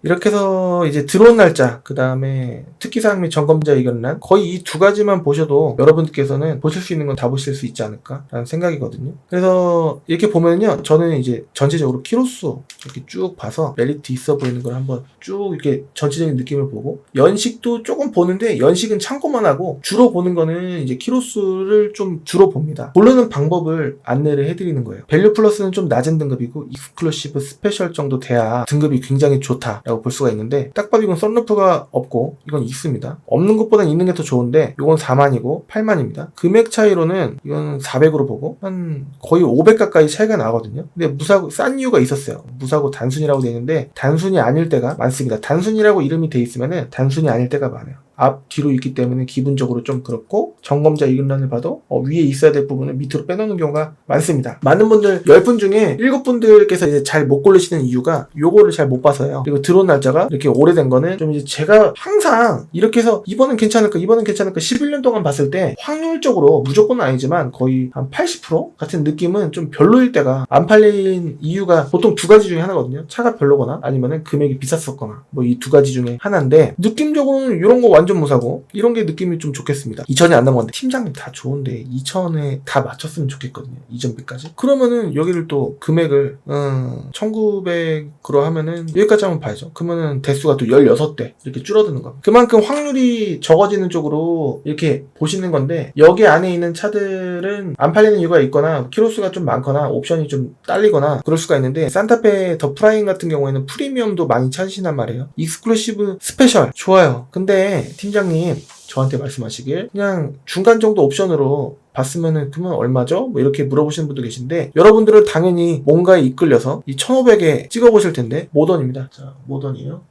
[SPEAKER 1] 이렇게 해서 이제 들어온 날짜, 그 다음에 특기사항 및 점검자 의견란, 거의 이 두 가지만 보셔도 여러분께서는 보실 수 있는 건 다 보실 수 있지 않을까라는 생각이거든요. 그래서 이렇게 보면요, 저는 이제 전체적으로 키로수 이렇게 쭉 봐서 메리트 있어 보이는 걸 한번 쭉 이렇게 전체적인 느낌을 보고, 연식도 조금 보는데 연식은 참고만 하고 주로 보는 거는 이제 키로수를 좀 주로 봅니다. 고르는 방법을 안내를 해드리는 거예요. 밸류 플러스는 좀 낮은 등급이고 익스클루시브 스페셜 정도 돼야 등급이 굉장히 좋다라고 볼 수가 있는데, 딱 봐도 이건 썬루프가 없고 이건 있습니다. 없는 것보단 있는 게 더 좋은데 이건 4만이고 8만입니다. 금액 차이로는 이건 400으로 보고 한 거의 500 가까이 차이가 나거든요. 근데 무사고 싼 이유가 있었어요. 무사고 단순이라고 되어 있는데 단순이 아닐 때가 많습니다. 단순이라고 이름이 돼 있으면은 단순이 아닐 때가 많아요. 앞, 뒤로 있기 때문에 기분적으로 좀 그렇고, 점검자 의견란을 봐도 위에 있어야 될 부분을 밑으로 빼놓는 경우가 많습니다. 많은 분들 10분 중에 7분들께서 이제 잘 못 고르시는 이유가 요거를 잘 못 봐서요. 그리고 들어온 날짜가 이렇게 오래된 거는 좀 이제 제가 항상 이렇게 해서 이번은 괜찮을까 11년 동안 봤을 때 확률적으로 무조건은 아니지만 거의 한 80% 같은 느낌은 좀 별로일 때가, 안 팔린 이유가 보통 두 가지 중에 하나거든요. 차가 별로거나 아니면은 금액이 비쌌었거나, 뭐 이 두 가지 중에 하나인데, 느낌적으로는 이런 거 완전 무사고 이런 게 느낌이 좀 좋겠습니다. 2천이 안 넘어갔는데 팀장님 다 좋은데 2천에 다 맞췄으면 좋겠거든요. 이전비까지. 그러면은 여기를 또 금액을 1900으로 하면은 여기까지 한번 봐야죠. 그러면은 대수가 또 16대 이렇게 줄어드는 겁니다. 그만큼 확률이 적어지는 쪽으로 이렇게 보시는 건데, 여기 안에 있는 차들은 안 팔리는 이유가 있거나 키로수가 좀 많거나 옵션이 좀 딸리거나 그럴 수가 있는데, 산타페 더 프라임 같은 경우에는 프리미엄도 많이 찾으신단 말이에요. 익스클루시브 스페셜 좋아요. 근데 팀장님 저한테 말씀하시길 그냥 중간 정도 옵션으로 봤으면은 그러면 얼마죠? 뭐 이렇게 물어보시는 분도 계신데, 여러분들은 당연히 뭔가에 이끌려서 이 1500에 찍어보실 텐데, 모던입니다. 자, 모던이에요.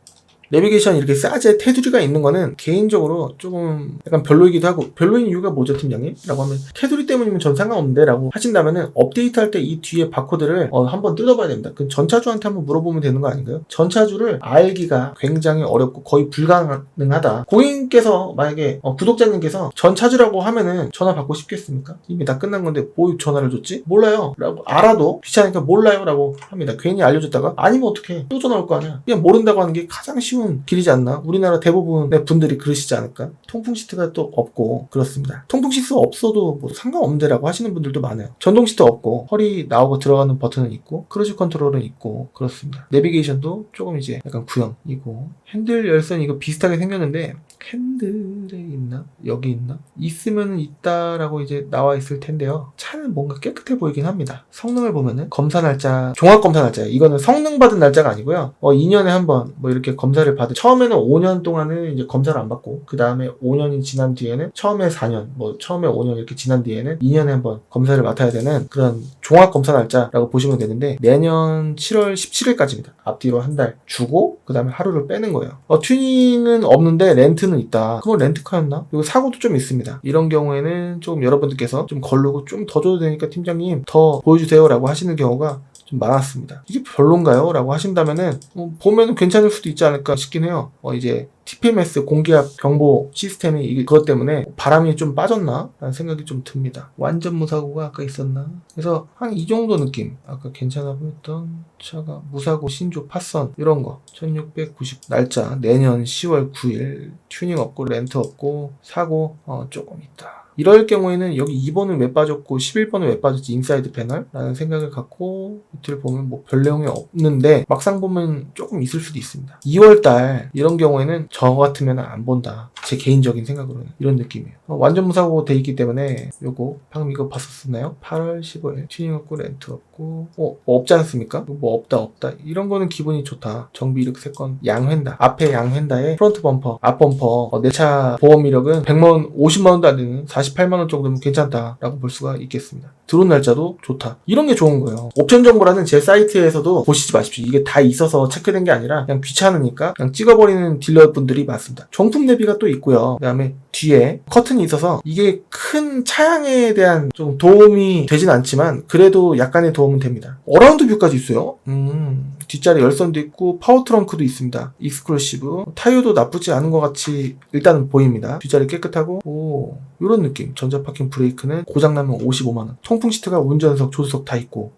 [SPEAKER 1] 내비게이션 이렇게 싸제 테두리가 있는 거는 개인적으로 조금 약간 별로이기도 하고, 별로인 이유가 뭐죠 팀장님? 라고 하면 테두리 때문이면 전 상관없는데 라고 하신다면은, 업데이트할 때 이 뒤에 바코드를 한번 뜯어봐야 됩니다. 그 전차주한테 한번 물어보면 되는 거 아닌가요? 전차주를 알기가 굉장히 어렵고 거의 불가능하다. 고객님께서 만약에 구독자님께서 전차주라고 하면은 전화 받고 싶겠습니까? 이미 다 끝난 건데 뭐 전화를 줬지? 몰라요 라고, 알아도 귀찮으니까 몰라요 라고 합니다. 괜히 알려줬다가 아니면 어떡해, 또 전화 올 거 아니야. 그냥 모른다고 하는 게 가장 쉬운 길이지 않나? 우리나라 대부분의 분들이 그러시지 않을까? 통풍 시트가 또 없고 그렇습니다. 통풍 시트 없어도 뭐 상관없는데라고 하시는 분들도 많아요. 전동 시트 없고 허리 나오고 들어가는 버튼은 있고 크루즈 컨트롤은 있고 그렇습니다. 내비게이션도 조금 이제 약간 구형이고, 핸들 열선 이거 비슷하게 생겼는데 핸들에 있나? 여기 있나? 있으면 있다라고 이제 나와 있을 텐데요. 차는 뭔가 깨끗해 보이긴 합니다. 성능을 보면은 검사 날짜, 종합 검사 날짜예요. 이거는 성능 받은 날짜가 아니고요. 2년에 한 번 뭐 이렇게 검사를 받은, 처음에는 5년 동안은 이제 검사를 안 받고, 그 다음에 5년이 지난 뒤에는, 처음에 4년, 뭐 처음에 5년 이렇게 지난 뒤에는 2년에 한 번 검사를 맡아야 되는 그런 종합 검사 날짜라고 보시면 되는데, 내년 7월 17일까지입니다. 앞뒤로 한 달 주고 그 다음에 하루를 빼는 거예요. 튜닝은 없는데 렌트는 있다. 그건 렌트카였나? 그리고 사고도 좀 있습니다. 이런 경우에는 좀 여러분들께서 좀 걸르고 좀 더 줘도 되니까 팀장님 더 보여주세요 라고 하시는 경우가 좀 많았습니다. 이게 별론가요? 라고 하신다면은 보면은 괜찮을 수도 있지 않을까 싶긴 해요. 이제 TPMS 공기압 경보 시스템이 이게 그것 때문에 바람이 좀 빠졌나? 라는 생각이 좀 듭니다. 완전 무사고가 아까 있었나? 그래서 한 이 정도 느낌. 아까 괜찮아 보였던 차가 무사고, 신조, 파선 이런 거 1690 날짜 내년 10월 9일, 튜닝 없고 렌트 없고 사고 조금 있다. 이럴 경우에는 여기 2번은 왜 빠졌고 11번은 왜 빠졌지, 인사이드 패널? 라는 생각을 갖고 밑을 보면 뭐 별 내용이 없는데 막상 보면 조금 있을 수도 있습니다. 2월달 이런 경우에는 저 같으면 안 본다. 제 개인적인 생각으로는 이런 느낌이에요. 완전 무사고 돼 있기 때문에 요거 방금 이거 봤었나요? 8월 15일 튜닝 없고 렌트 없고 뭐 없지 않습니까? 뭐 없다 이런 거는 기분이 좋다. 정비 이력 3건, 양휀다, 앞에 양휀다에 프론트 범퍼, 앞 범퍼, 내 차 보험 이력은 100만원 50만원도 안 되는 48만원 정도면 괜찮다라고 볼 수가 있겠습니다. 들어온 날짜도 좋다. 이런 게 좋은 거예요. 옵션 정보라는 제 사이트에서도 보시지 마십시오. 이게 다 있어서 체크된 게 아니라 그냥 귀찮으니까 그냥 찍어버리는 딜러분들이 많습니다. 정품 내비가 또 있고요. 그 다음에 뒤에 커튼이 있어서 이게 큰 차량에 대한 좀 도움이 되진 않지만 그래도 약간의 도움은 됩니다. 어라운드 뷰까지 있어요. 뒷자리 열선도 있고 파워 트렁크도 있습니다. 익스클루시브. 타이어도 나쁘지 않은 것 같이 일단은 보입니다. 뒷자리 깨끗하고 이런 느낌. 전자 파킹 브레이크는 고장나면 55만원. 통풍 시트가 운전석, 조수석 다 있고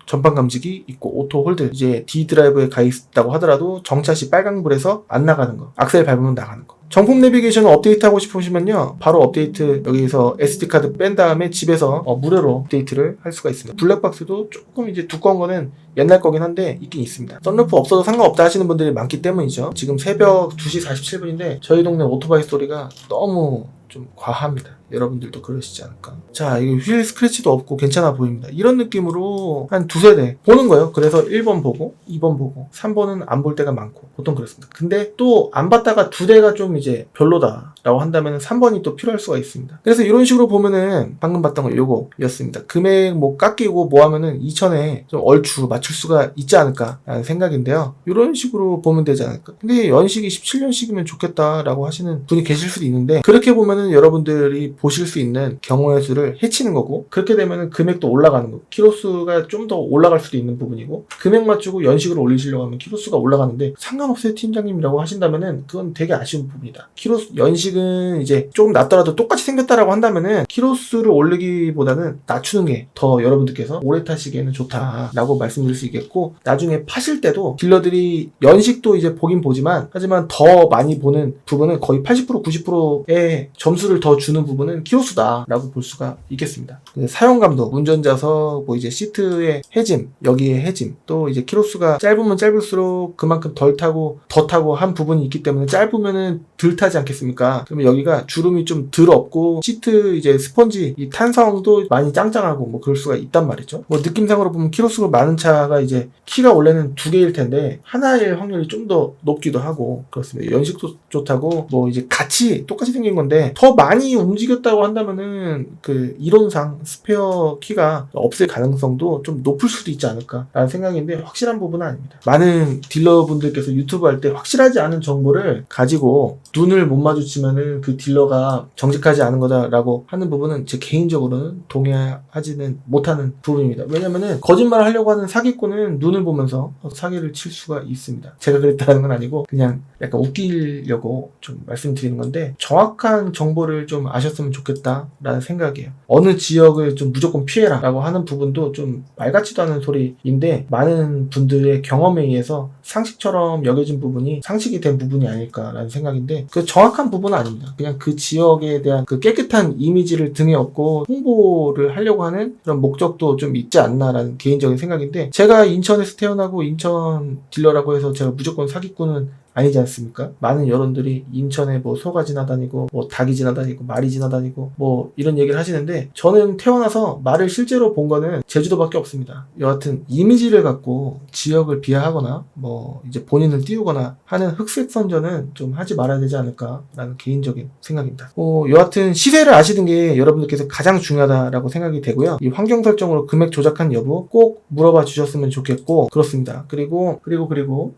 [SPEAKER 1] 전방 감지기 있고 오토 홀드, 이제 D 드라이브에 가 있다고 하더라도 정차시 빨강불에서 안 나가는 거, 악셀 밟으면 나가는 거. 정품 내비게이션을 업데이트하고 싶으시면요, 바로 업데이트, 여기서 SD카드 뺀 다음에 집에서 무료로 업데이트를 할 수가 있습니다. 블랙박스도 조금 이제 두꺼운 거는 옛날 거긴 한데 있긴 있습니다. 썬루프 없어도 상관없다 하시는 분들이 많기 때문이죠. 지금 새벽 2시 47분인데 저희 동네 오토바이 소리가 너무 좀 과합니다. 여러분들도 그러시지 않을까. 자, 이거 휠 스크래치도 없고 괜찮아 보입니다. 이런 느낌으로 한 두세 대 보는 거예요. 그래서 1번 보고 2번 보고 3번은 안 볼 때가 많고 보통 그렇습니다. 근데 또 안 봤다가 두 대가 좀 이제 별로다 라고 한다면 3번이 또 필요할 수가 있습니다. 그래서 이런 식으로 보면은 방금 봤던 거 요거였습니다. 금액 뭐 깎이고 뭐 하면은 2천에 좀 얼추 맞출 수가 있지 않을까 라는 생각인데요. 이런 식으로 보면 되지 않을까. 근데 연식이 17년식이면 좋겠다라고 하시는 분이 계실 수도 있는데, 그렇게 보면은 여러분들이 보실 수 있는 경우의 수를 해치는 거고, 그렇게 되면은 금액도 올라가는 거고, 키로수가 좀 더 올라갈 수도 있는 부분이고, 금액 맞추고 연식을 올리시려고 하면 키로수가 올라가는데 상관없어요 팀장님이라고 하신다면은 그건 되게 아쉬운 부분이다. 키로수 연식은 이제 조금 낮더라도 똑같이 생겼다라고 한다면은 키로수를 올리기보다는 낮추는 게 더 여러분들께서 오래 타시기에는 좋다라고 말씀드릴 수 있겠고, 나중에 파실 때도 딜러들이 연식도 이제 보긴 보지만, 하지만 더 많이 보는 부분은 거의 80% 90%의 점수를 더 주는 부분은 키로수다라고 볼 수가 있겠습니다. 사용감도, 운전자석, 뭐 이제 시트의 해짐, 여기에 해짐, 또 이제 키로수가 짧으면 짧을수록 그만큼 덜 타고 더 타고 한 부분이 있기 때문에, 짧으면은 덜 타지 않겠습니까? 그러면 여기가 주름이 좀 덜 없고 시트 이제 스펀지 이 탄성도 많이 짱짱하고 뭐 그럴 수가 있단 말이죠. 뭐 느낌상으로 보면 키로수가 많은 차가 이제 키가 원래는 두 개일 텐데 하나일 확률이 좀 더 높기도 하고 그렇습니다. 연식도 좋다고 뭐 이제 같이 똑같이 생긴 건데 더 많이 움직였다고 한다면은 그 이론상 스페어 키가 없을 가능성도 좀 높을 수도 있지 않을까라는 생각인데, 확실한 부분은 아닙니다. 많은 딜러분들께서 유튜브 할 때 확실하지 않은 정보를 가지고 눈을 못 마주치면은 그 딜러가 정직하지 않은 거다라고 하는 부분은 제 개인적으로는 동의하지는 못하는 부분입니다. 왜냐면은 거짓말을 하려고 하는 사기꾼은 눈을 보면서 사기를 칠 수가 있습니다. 제가 그랬다는 건 아니고 그냥 약간 웃기려고 좀 말씀드리는 건데, 정확한 정보를 좀 아셨으면 좋겠다라는 생각이에요. 어느 지역을 좀 무조건 피해라 라고 하는 부분도 좀 말 같지도 않은 소리인데, 많은 분들의 경험에 의해서 상식처럼 여겨진 부분이 상식이 된 부분이 아닐까라는 생각인데, 그 정확한 부분은 아닙니다. 그냥 그 지역에 대한 그 깨끗한 이미지를 등에 업고 홍보를 하려고 하는 그런 목적도 좀 있지 않나라는 개인적인 생각인데, 제가 인천에서 태어나고 인천 딜러라고 해서 제가 무조건 사기꾼은 아니지 않습니까? 많은 여러분들이 인천에 뭐 소가 지나다니고 뭐 닭이 지나다니고 말이 지나다니고 뭐 이런 얘기를 하시는데, 저는 태어나서 말을 실제로 본 거는 제주도밖에 없습니다. 여하튼 이미지를 갖고 지역을 비하하거나 뭐 이제 본인을 띄우거나 하는 흑색 선전은 좀 하지 말아야 되지 않을까라는 개인적인 생각입니다. 여하튼 시세를 아시는 게 여러분들께서 가장 중요하다라고 생각이 되고요. 이 환경 설정으로 금액 조작한 여부 꼭 물어봐 주셨으면 좋겠고, 그렇습니다. 그리고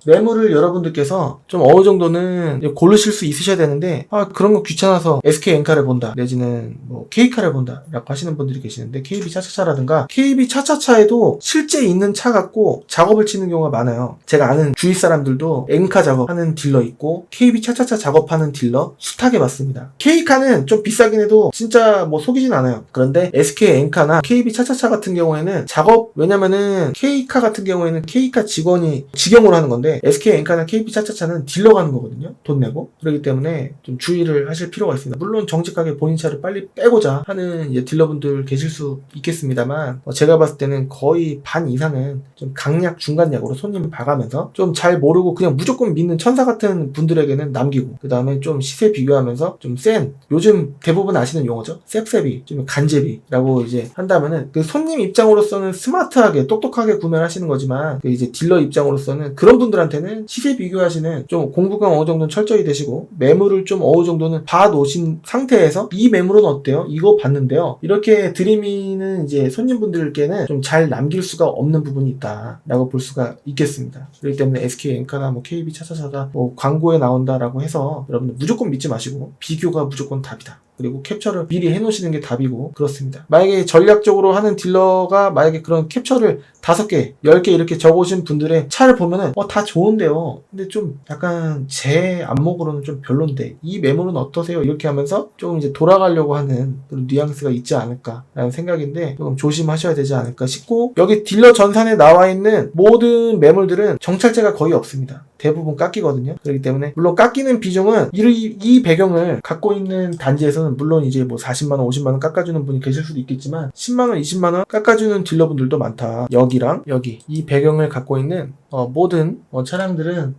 [SPEAKER 1] 매물을 여러분들께서 좀 어느 정도는 고르실 수 있으셔야 되는데, 그런 거 귀찮아서 SK 엔카를 본다 내지는 뭐 K카를 본다 라고 하시는 분들이 계시는데, KB 차차차라든가 KB 차차차에도 실제 있는 차 갖고 작업을 치는 경우가 많아요. 제가 아는 주위 사람들도 엔카 작업하는 딜러 있고 KB 차차차 작업하는 딜러 숱하게 봤습니다. K카는 좀 비싸긴 해도 진짜 뭐 속이진 않아요. 그런데 SK 엔카나 KB 차차차 같은 경우에는 작업, 왜냐면은 K카 같은 경우에는 K카 직원이 직영으로 하는 건데, SK 엔카나 KB 차차차는 딜러 가는 거거든요. 돈 내고. 그렇기 때문에 좀 주의를 하실 필요가 있습니다. 물론 정직하게 본인 차를 빨리 빼고자 하는 딜러분들 계실 수 있겠습니다만, 제가 봤을 때는 거의 반 이상은 좀 강약 중간약으로 손님을 봐가면서 좀 잘 모르고 그냥 무조건 믿는 천사 같은 분들에게는 남기고, 그 다음에 좀 시세 비교하면서 좀 센, 요즘 대부분 아시는 용어죠. 셉셉이, 좀 간제비라고 이제 한다면은, 그 손님 입장으로서는 스마트하게 똑똑하게 구매를 하시는 거지만, 그 이제 딜러 입장으로서는 그런 분들한테는 시세 비교하시는 좀 공부가 어느 정도는 철저히 되시고, 매물을 좀 어느 정도는 봐 놓으신 상태에서 이 매물은 어때요? 이거 봤는데요. 이렇게 드리미는 이제 손님분들께는 좀 잘 남길 수가 없는 부분이 있다라고 볼 수가 있겠습니다. 그렇기 때문에 SK 엔카나 뭐 KB 차차차가 뭐 광고에 나온다라고 해서 여러분들 무조건 믿지 마시고, 비교가 무조건 답이다 그리고 캡처를 미리 해놓으시는 게 답이고 그렇습니다. 만약에 전략적으로 하는 딜러가 만약에 그런 캡처를 5개, 10개 이렇게 적어오신 분들의 차를 보면은 다 좋은데요. 근데 좀 약간 제 안목으로는 좀 별론데 이 매물은 어떠세요? 이렇게 하면서 조금 이제 돌아가려고 하는 그런 뉘앙스가 있지 않을까라는 생각인데 조금 조심하셔야 되지 않을까 싶고 여기 딜러 전산에 나와 있는 모든 매물들은 정찰제가 거의 없습니다. 대부분 깎이거든요. 그렇기 때문에 물론 깎이는 비중은 이 배경을 갖고 있는 단지에서는 물론 이제 뭐 40만원, 50만원 깎아주는 분이 계실 수도 있겠지만 10만원, 20만원 깎아주는 딜러분들도 많다. 여기랑 여기 이 배경을 갖고 있는 모든 차량들은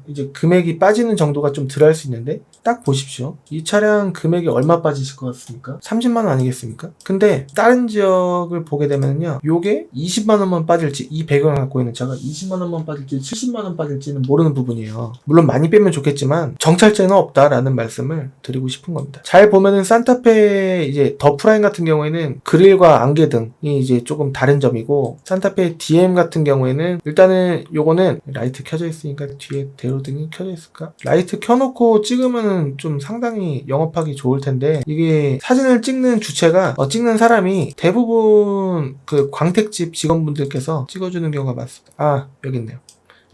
[SPEAKER 1] 이제 금액이 빠지는 정도가 좀 덜 할 수 있는데 딱 보십시오. 이 차량 금액이 얼마 빠지실 것 같습니까? 30만원 아니겠습니까? 근데 다른 지역을 보게 되면요 요게 20만원만 빠질지 이 배경을 갖고 있는 차가 20만원만 빠질지 70만원 빠질지는 모르는 부분이에요. 물론 많이 빼면 좋겠지만 정찰제는 없다라는 말씀을 드리고 싶은 겁니다. 잘 보면은 산타페 이제 더 프라임 같은 경우에는 그릴과 안개등이 이제 조금 다른 점이고 산타페 DM 같은 경우에는 일단은 요거는 라이트 켜져 있으니까 뒤에 대로등이 켜져 있을까? 라이트 켜놓고 찍으면은 좀 상당히 영업하기 좋을 텐데 이게 사진을 찍는 주체가 찍는 사람이 대부분 그 광택집 직원분들께서 찍어주는 경우가 많습니다. 아 여기 있네요.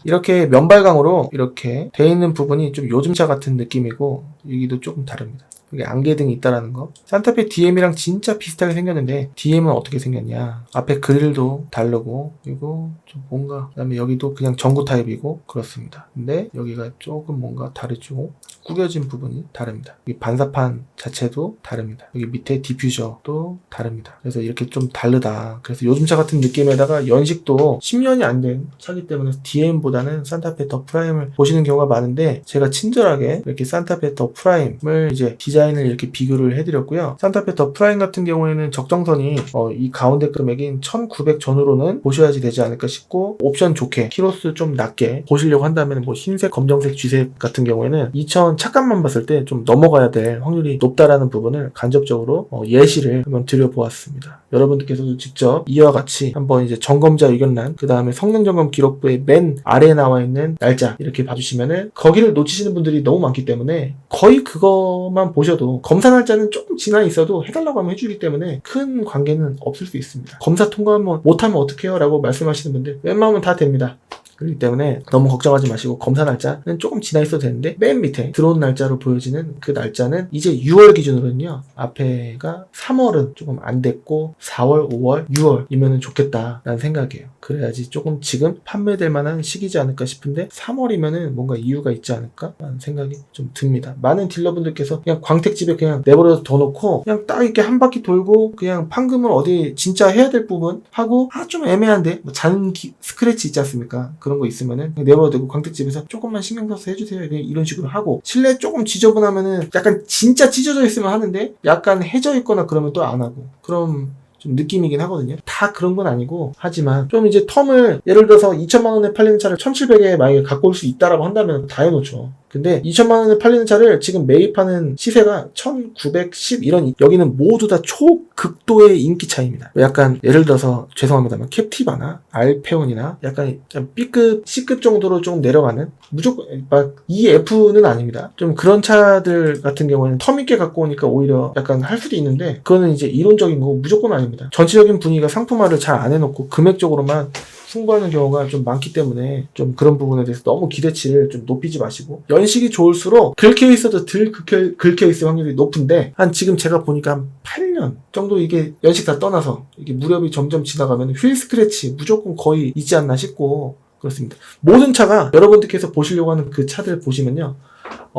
[SPEAKER 1] 이렇게 면발광으로 이렇게 돼 있는 부분이 좀 요즘차 같은 느낌이고 여기도 조금 다릅니다. 여기 안개등이 있다라는 거. 산타페 DM이랑 진짜 비슷하게 생겼는데 DM은 어떻게 생겼냐. 앞에 그릴도 다르고 그리고 좀 뭔가 그다음에 여기도 그냥 전구 타입이고 그렇습니다. 근데 여기가 조금 뭔가 다르죠. 구겨진 부분이 다릅니다. 여기 반사판 자체도 다릅니다. 여기 밑에 디퓨저도 다릅니다. 그래서 이렇게 좀 다르다. 그래서 요즘차 같은 느낌에다가 연식도 10년이 안 된 차기 때문에 DM보다는 산타페 더 프라임을 보시는 경우가 많은데 제가 친절하게 이렇게 산타페 더 프라임을 이제 디자인을 이렇게 비교를 해드렸고요. 산타페 더 프라임 같은 경우에는 적정선이 이 가운데 금액인 1900 전후로는 보셔야지 되지 않을까 싶고 옵션 좋게 키로수 좀 낮게 보시려고 한다면 뭐 흰색, 검정색, 쥐색 같은 경우에는 2000 착각만 봤을 때 좀 넘어가야 될 확률이 높다라는 부분을 간접적으로 예시를 한번 드려보았습니다. 여러분들께서도 직접 이와 같이 한번 이제 점검자 의견란 그 다음에 성능 점검 기록부의 맨 아래에 나와 있는 날짜 이렇게 봐주시면은 거기를 놓치시는 분들이 너무 많기 때문에 거의 그것만 보셔도 검사 날짜는 조금 지나 있어도 해달라고 하면 해주기 때문에 큰 관계는 없을 수 있습니다. 검사 통과하면 못하면 어떡해요? 라고 말씀하시는 분들 웬만하면 다 됩니다. 그렇기 때문에 너무 걱정하지 마시고 검사 날짜는 조금 지나 있어도 되는데 맨 밑에 들어온 날짜로 보여지는 그 날짜는 이제 6월 기준으로는요 앞에가 3월은 조금 안 됐고 4월, 5월, 6월이면 좋겠다라는 생각이에요. 그래야지 조금 지금 판매될 만한 시기지 않을까 싶은데 3월이면은 뭔가 이유가 있지 않을까 라는 생각이 좀 듭니다. 많은 딜러분들께서 그냥 광택집에 그냥 내버려서 더 놓고 그냥 딱 이렇게 한 바퀴 돌고 그냥 판금을 어디 진짜 해야 될 부분 하고 좀 애매한데 뭐 잔 스크래치 있지 않습니까? 그런 거 있으면은 내버려두고 광택집에서 조금만 신경 써서 해주세요. 이런 식으로 하고 실내 조금 지저분하면은 약간 진짜 찢어져 있으면 하는데 약간 해져 있거나 그러면 또 안 하고 그럼 좀 느낌이긴 하거든요. 다 그런 건 아니고 하지만 좀 이제 텀을 예를 들어서 2천만 원에 팔리는 차를 1,700에 만약에 갖고 올 수 있다라고 한다면 다 해놓죠. 근데 2천만 원에 팔리는 차를 지금 매입하는 시세가 1,910 이런 여기는 모두 다 초극도의 인기 차입니다. 약간 예를 들어서 죄송합니다만 캡티바나 알페온이나 약간 B급, C급 정도로 좀 내려가는 무조건 막 EF는 아닙니다. 좀 그런 차들 같은 경우에는 텀 있게 갖고 오니까 오히려 약간 할 수도 있는데 그거는 이제 이론적인 거고 무조건 아닙니다. 전체적인 분위기가 상품화를 잘 안 해놓고 금액적으로만 승부하는 경우가 좀 많기 때문에 좀 그런 부분에 대해서 너무 기대치를 좀 높이지 마시고 연식이 좋을수록 긁혀 있어도 덜 긁혀 있을 확률이 높은데 한 지금 제가 보니까 한 8년 정도 이게 연식 다 떠나서 이게 무렵이 점점 지나가면 휠 스크래치 무조건 거의 있지 않나 싶고 그렇습니다. 모든 차가 여러분들께서 보시려고 하는 그 차들 보시면요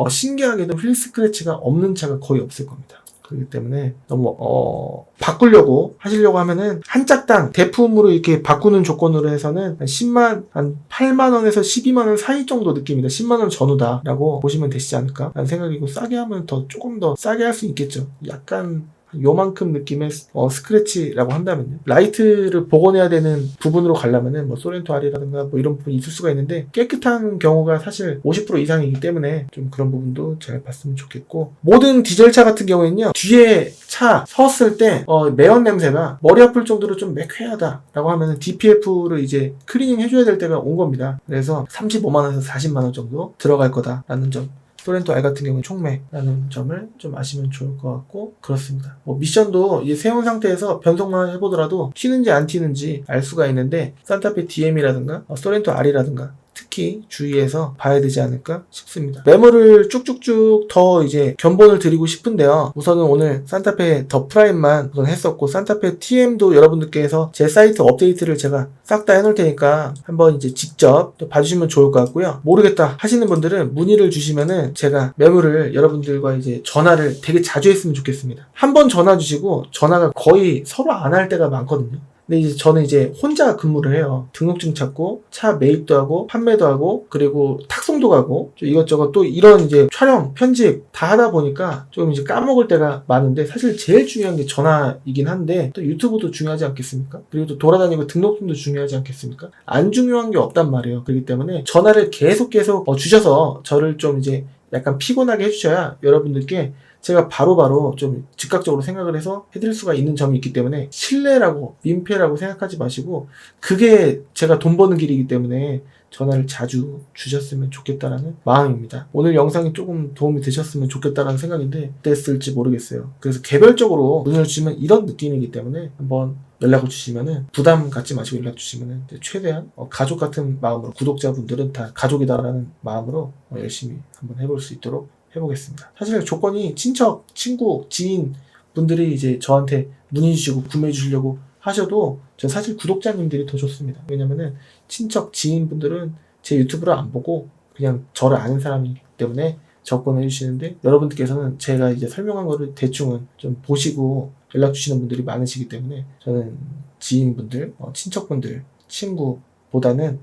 [SPEAKER 1] 신기하게도 휠 스크래치가 없는 차가 거의 없을 겁니다. 그렇기 때문에 너무 바꾸려고 하시려고 하면은 한 짝당 대품으로 이렇게 바꾸는 조건으로 해서는 한 8만 원에서 12만 원 사이 정도 느낌이다. 10만 원 전후다라고 보시면 되시지 않을까 라는 생각이고 싸게 하면 조금 더 싸게 할 수 있겠죠. 약간 요만큼 느낌의 스크래치라고 한다면요. 라이트를 복원해야 되는 부분으로 가려면은 뭐 소렌토 R이라든가 뭐 이런 부분이 있을 수가 있는데 깨끗한 경우가 사실 50% 이상이기 때문에 좀 그런 부분도 잘 봤으면 좋겠고 모든 디젤차 같은 경우에는요. 뒤에 차 섰을 때 매연 냄새가 머리 아플 정도로 좀 매캐하다라고 하면은 DPF를 이제 클리닝 해줘야 될 때가 온 겁니다. 그래서 35만 원에서 40만 원 정도 들어갈 거다라는 점 소렌토 R 같은 경우는 촉매라는 점을 좀 아시면 좋을 것 같고 그렇습니다. 미션도 이제 세운 상태에서 변속만 해보더라도 튀는지 안 튀는지 알 수가 있는데 산타페 DM이라든가 소렌토 R이라든가 특히 주의해서 봐야 되지 않을까 싶습니다. 메모를 쭉쭉쭉 더 이제 견본을 드리고 싶은데요. 우선은 오늘 산타페 더 프라임만 우선 했었고 산타페 TM도 여러분들께서 제 사이트 업데이트를 제가 싹 다 해놓을 테니까 한번 이제 직접 또 봐주시면 좋을 것 같고요. 모르겠다 하시는 분들은 문의를 주시면은 제가 메모를 여러분들과 이제 전화를 되게 자주 했으면 좋겠습니다. 한 번 전화 주시고 전화가 거의 서로 안 할 때가 많거든요. 근데 이제 저는 이제 혼자 근무를 해요. 등록증 찾고 차 매입도 하고 판매도 하고 그리고 탁송도 가고 이것저것 또 이런 이제 촬영 편집 다 하다 보니까 좀 이제 까먹을 때가 많은데 사실 제일 중요한 게 전화이긴 한데 또 유튜브도 중요하지 않겠습니까? 그리고 또 돌아다니고 등록증도 중요하지 않겠습니까? 안 중요한 게 없단 말이에요. 그렇기 때문에 전화를 계속 주셔서 저를 좀 이제 약간 피곤하게 해주셔야 여러분들께 제가 바로바로 좀 즉각적으로 생각을 해서 해드릴 수가 있는 점이 있기 때문에 신뢰라고 민폐라고 생각하지 마시고 그게 제가 돈 버는 길이기 때문에 전화를 자주 주셨으면 좋겠다라는 마음입니다. 오늘 영상이 조금 도움이 되셨으면 좋겠다라는 생각인데 어땠을지 모르겠어요. 그래서 개별적으로 문의를 주시면 이런 느낌이기 때문에 한번 연락을 주시면은 부담 갖지 마시고 연락 주시면은 최대한 가족 같은 마음으로 구독자분들은 다 가족이다라는 마음으로 열심히 한번 해볼 수 있도록 해보겠습니다. 사실 조건이 친척, 친구, 지인 분들이 이제 저한테 문의 주시고 구매해 주시려고 하셔도 저 사실 구독자님들이 더 좋습니다. 왜냐면은 친척, 지인 분들은 제 유튜브를 안 보고 그냥 저를 아는 사람이기 때문에 접근해 주시는데 여러분들께서는 제가 이제 설명한 거를 대충은 좀 보시고 연락 주시는 분들이 많으시기 때문에 저는 지인분들, 친척분들, 친구 보다는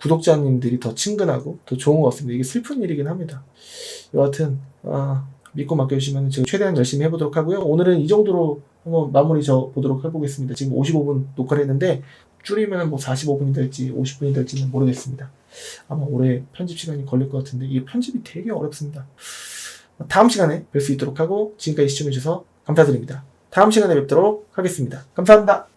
[SPEAKER 1] 구독자님들이 더 친근하고 더 좋은 것 같습니다. 이게 슬픈 일이긴 합니다. 여하튼 믿고 맡겨주시면 제가 최대한 열심히 해보도록 하고요. 오늘은 이 정도로 한번 마무리 보도록 해보겠습니다. 지금 55분 녹화를 했는데 줄이면 뭐 45분이 될지 50분이 될지는 모르겠습니다. 아마 오래 편집 시간이 걸릴 것 같은데 이게 편집이 되게 어렵습니다. 다음 시간에 뵐 수 있도록 하고 지금까지 시청해주셔서 감사드립니다. 다음 시간에 뵙도록 하겠습니다. 감사합니다.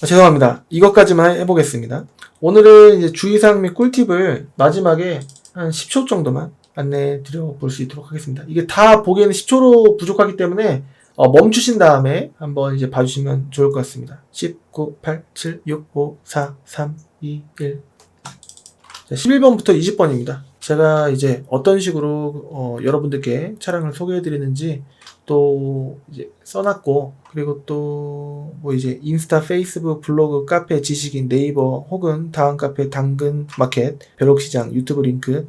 [SPEAKER 1] 죄송합니다. 이것까지만 해보겠습니다. 오늘은 이제 주의사항 및 꿀팁을 마지막에 한 10초 정도만 안내해 드려 볼 수 있도록 하겠습니다. 이게 다 보기에는 10초로 부족하기 때문에 멈추신 다음에 한번 이제 봐주시면 좋을 것 같습니다. 10, 9, 8, 7, 6, 5, 4, 3, 2, 1. 자, 11번부터 20번입니다. 제가 이제 어떤 식으로 여러분들께 차량을 소개해 드리는지 또 이제 써놨고 그리고 또 뭐 이제 인스타, 페이스북, 블로그, 카페, 지식인, 네이버 혹은 다음 카페, 당근 마켓, 벼룩시장, 유튜브 링크,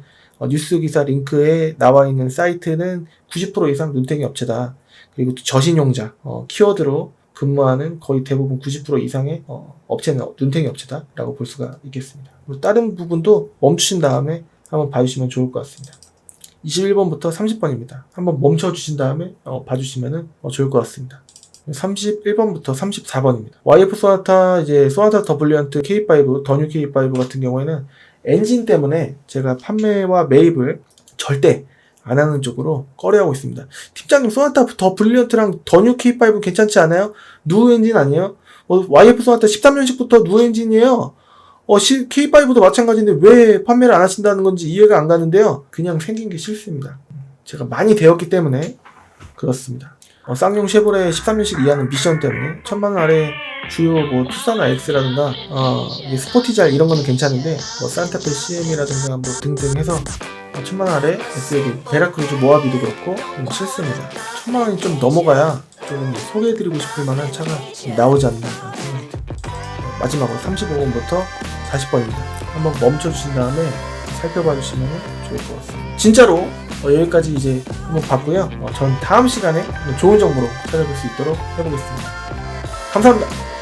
[SPEAKER 1] 뉴스 기사 링크에 나와 있는 사이트는 90% 이상 눈탱이 업체다. 그리고 또 저신용자, 키워드로 근무하는 거의 대부분 90% 이상의 업체는 눈탱이 업체다라고 볼 수가 있겠습니다. 그리고 다른 부분도 멈추신 다음에 한번 봐주시면 좋을 것 같습니다. 21번부터 30번입니다. 한번 멈춰주신 다음에 봐주시면 좋을 것 같습니다. 31번부터 34번입니다. YF 소나타, 이제 소나타 더 블리언트 K5, 더 뉴 K5 같은 경우에는 엔진 때문에 제가 판매와 매입을 절대 안 하는 쪽으로 꺼려하고 있습니다. 팀장님, 소나타 더 블리언트랑 더 뉴 K5 괜찮지 않아요? 누 엔진 아니에요? YF 소나타 13년식부터 누 엔진이에요. K5도 마찬가지인데 왜 판매를 안 하신다는 건지 이해가 안 가는데요. 그냥 생긴 게 싫습니다. 제가 많이 되었기 때문에 그렇습니다. 쌍용 쉐보레 13년식 이하는 미션 때문에 1000만원 아래 주요 뭐 투사나 X라든가 스포티잘 이런 거는 괜찮은데 산타페 CM이라든가 뭐 등등 해서 1000만원 아래 SUV 베라크루즈 모하비도 그렇고 싫습니다. 1000만원이 좀 넘어가야 좀 소개해드리고 싶을 만한 차가 나오지 않나 생각합니다. 마지막으로 35번부터 40번입니다. 한번 멈춰주신 다음에 살펴봐 주시면 좋을 것 같습니다. 진짜로 여기까지 이제 한번 봤고요. 전 다음 시간에 좋은 정보로 찾아뵐 수 있도록 해보겠습니다. 감사합니다.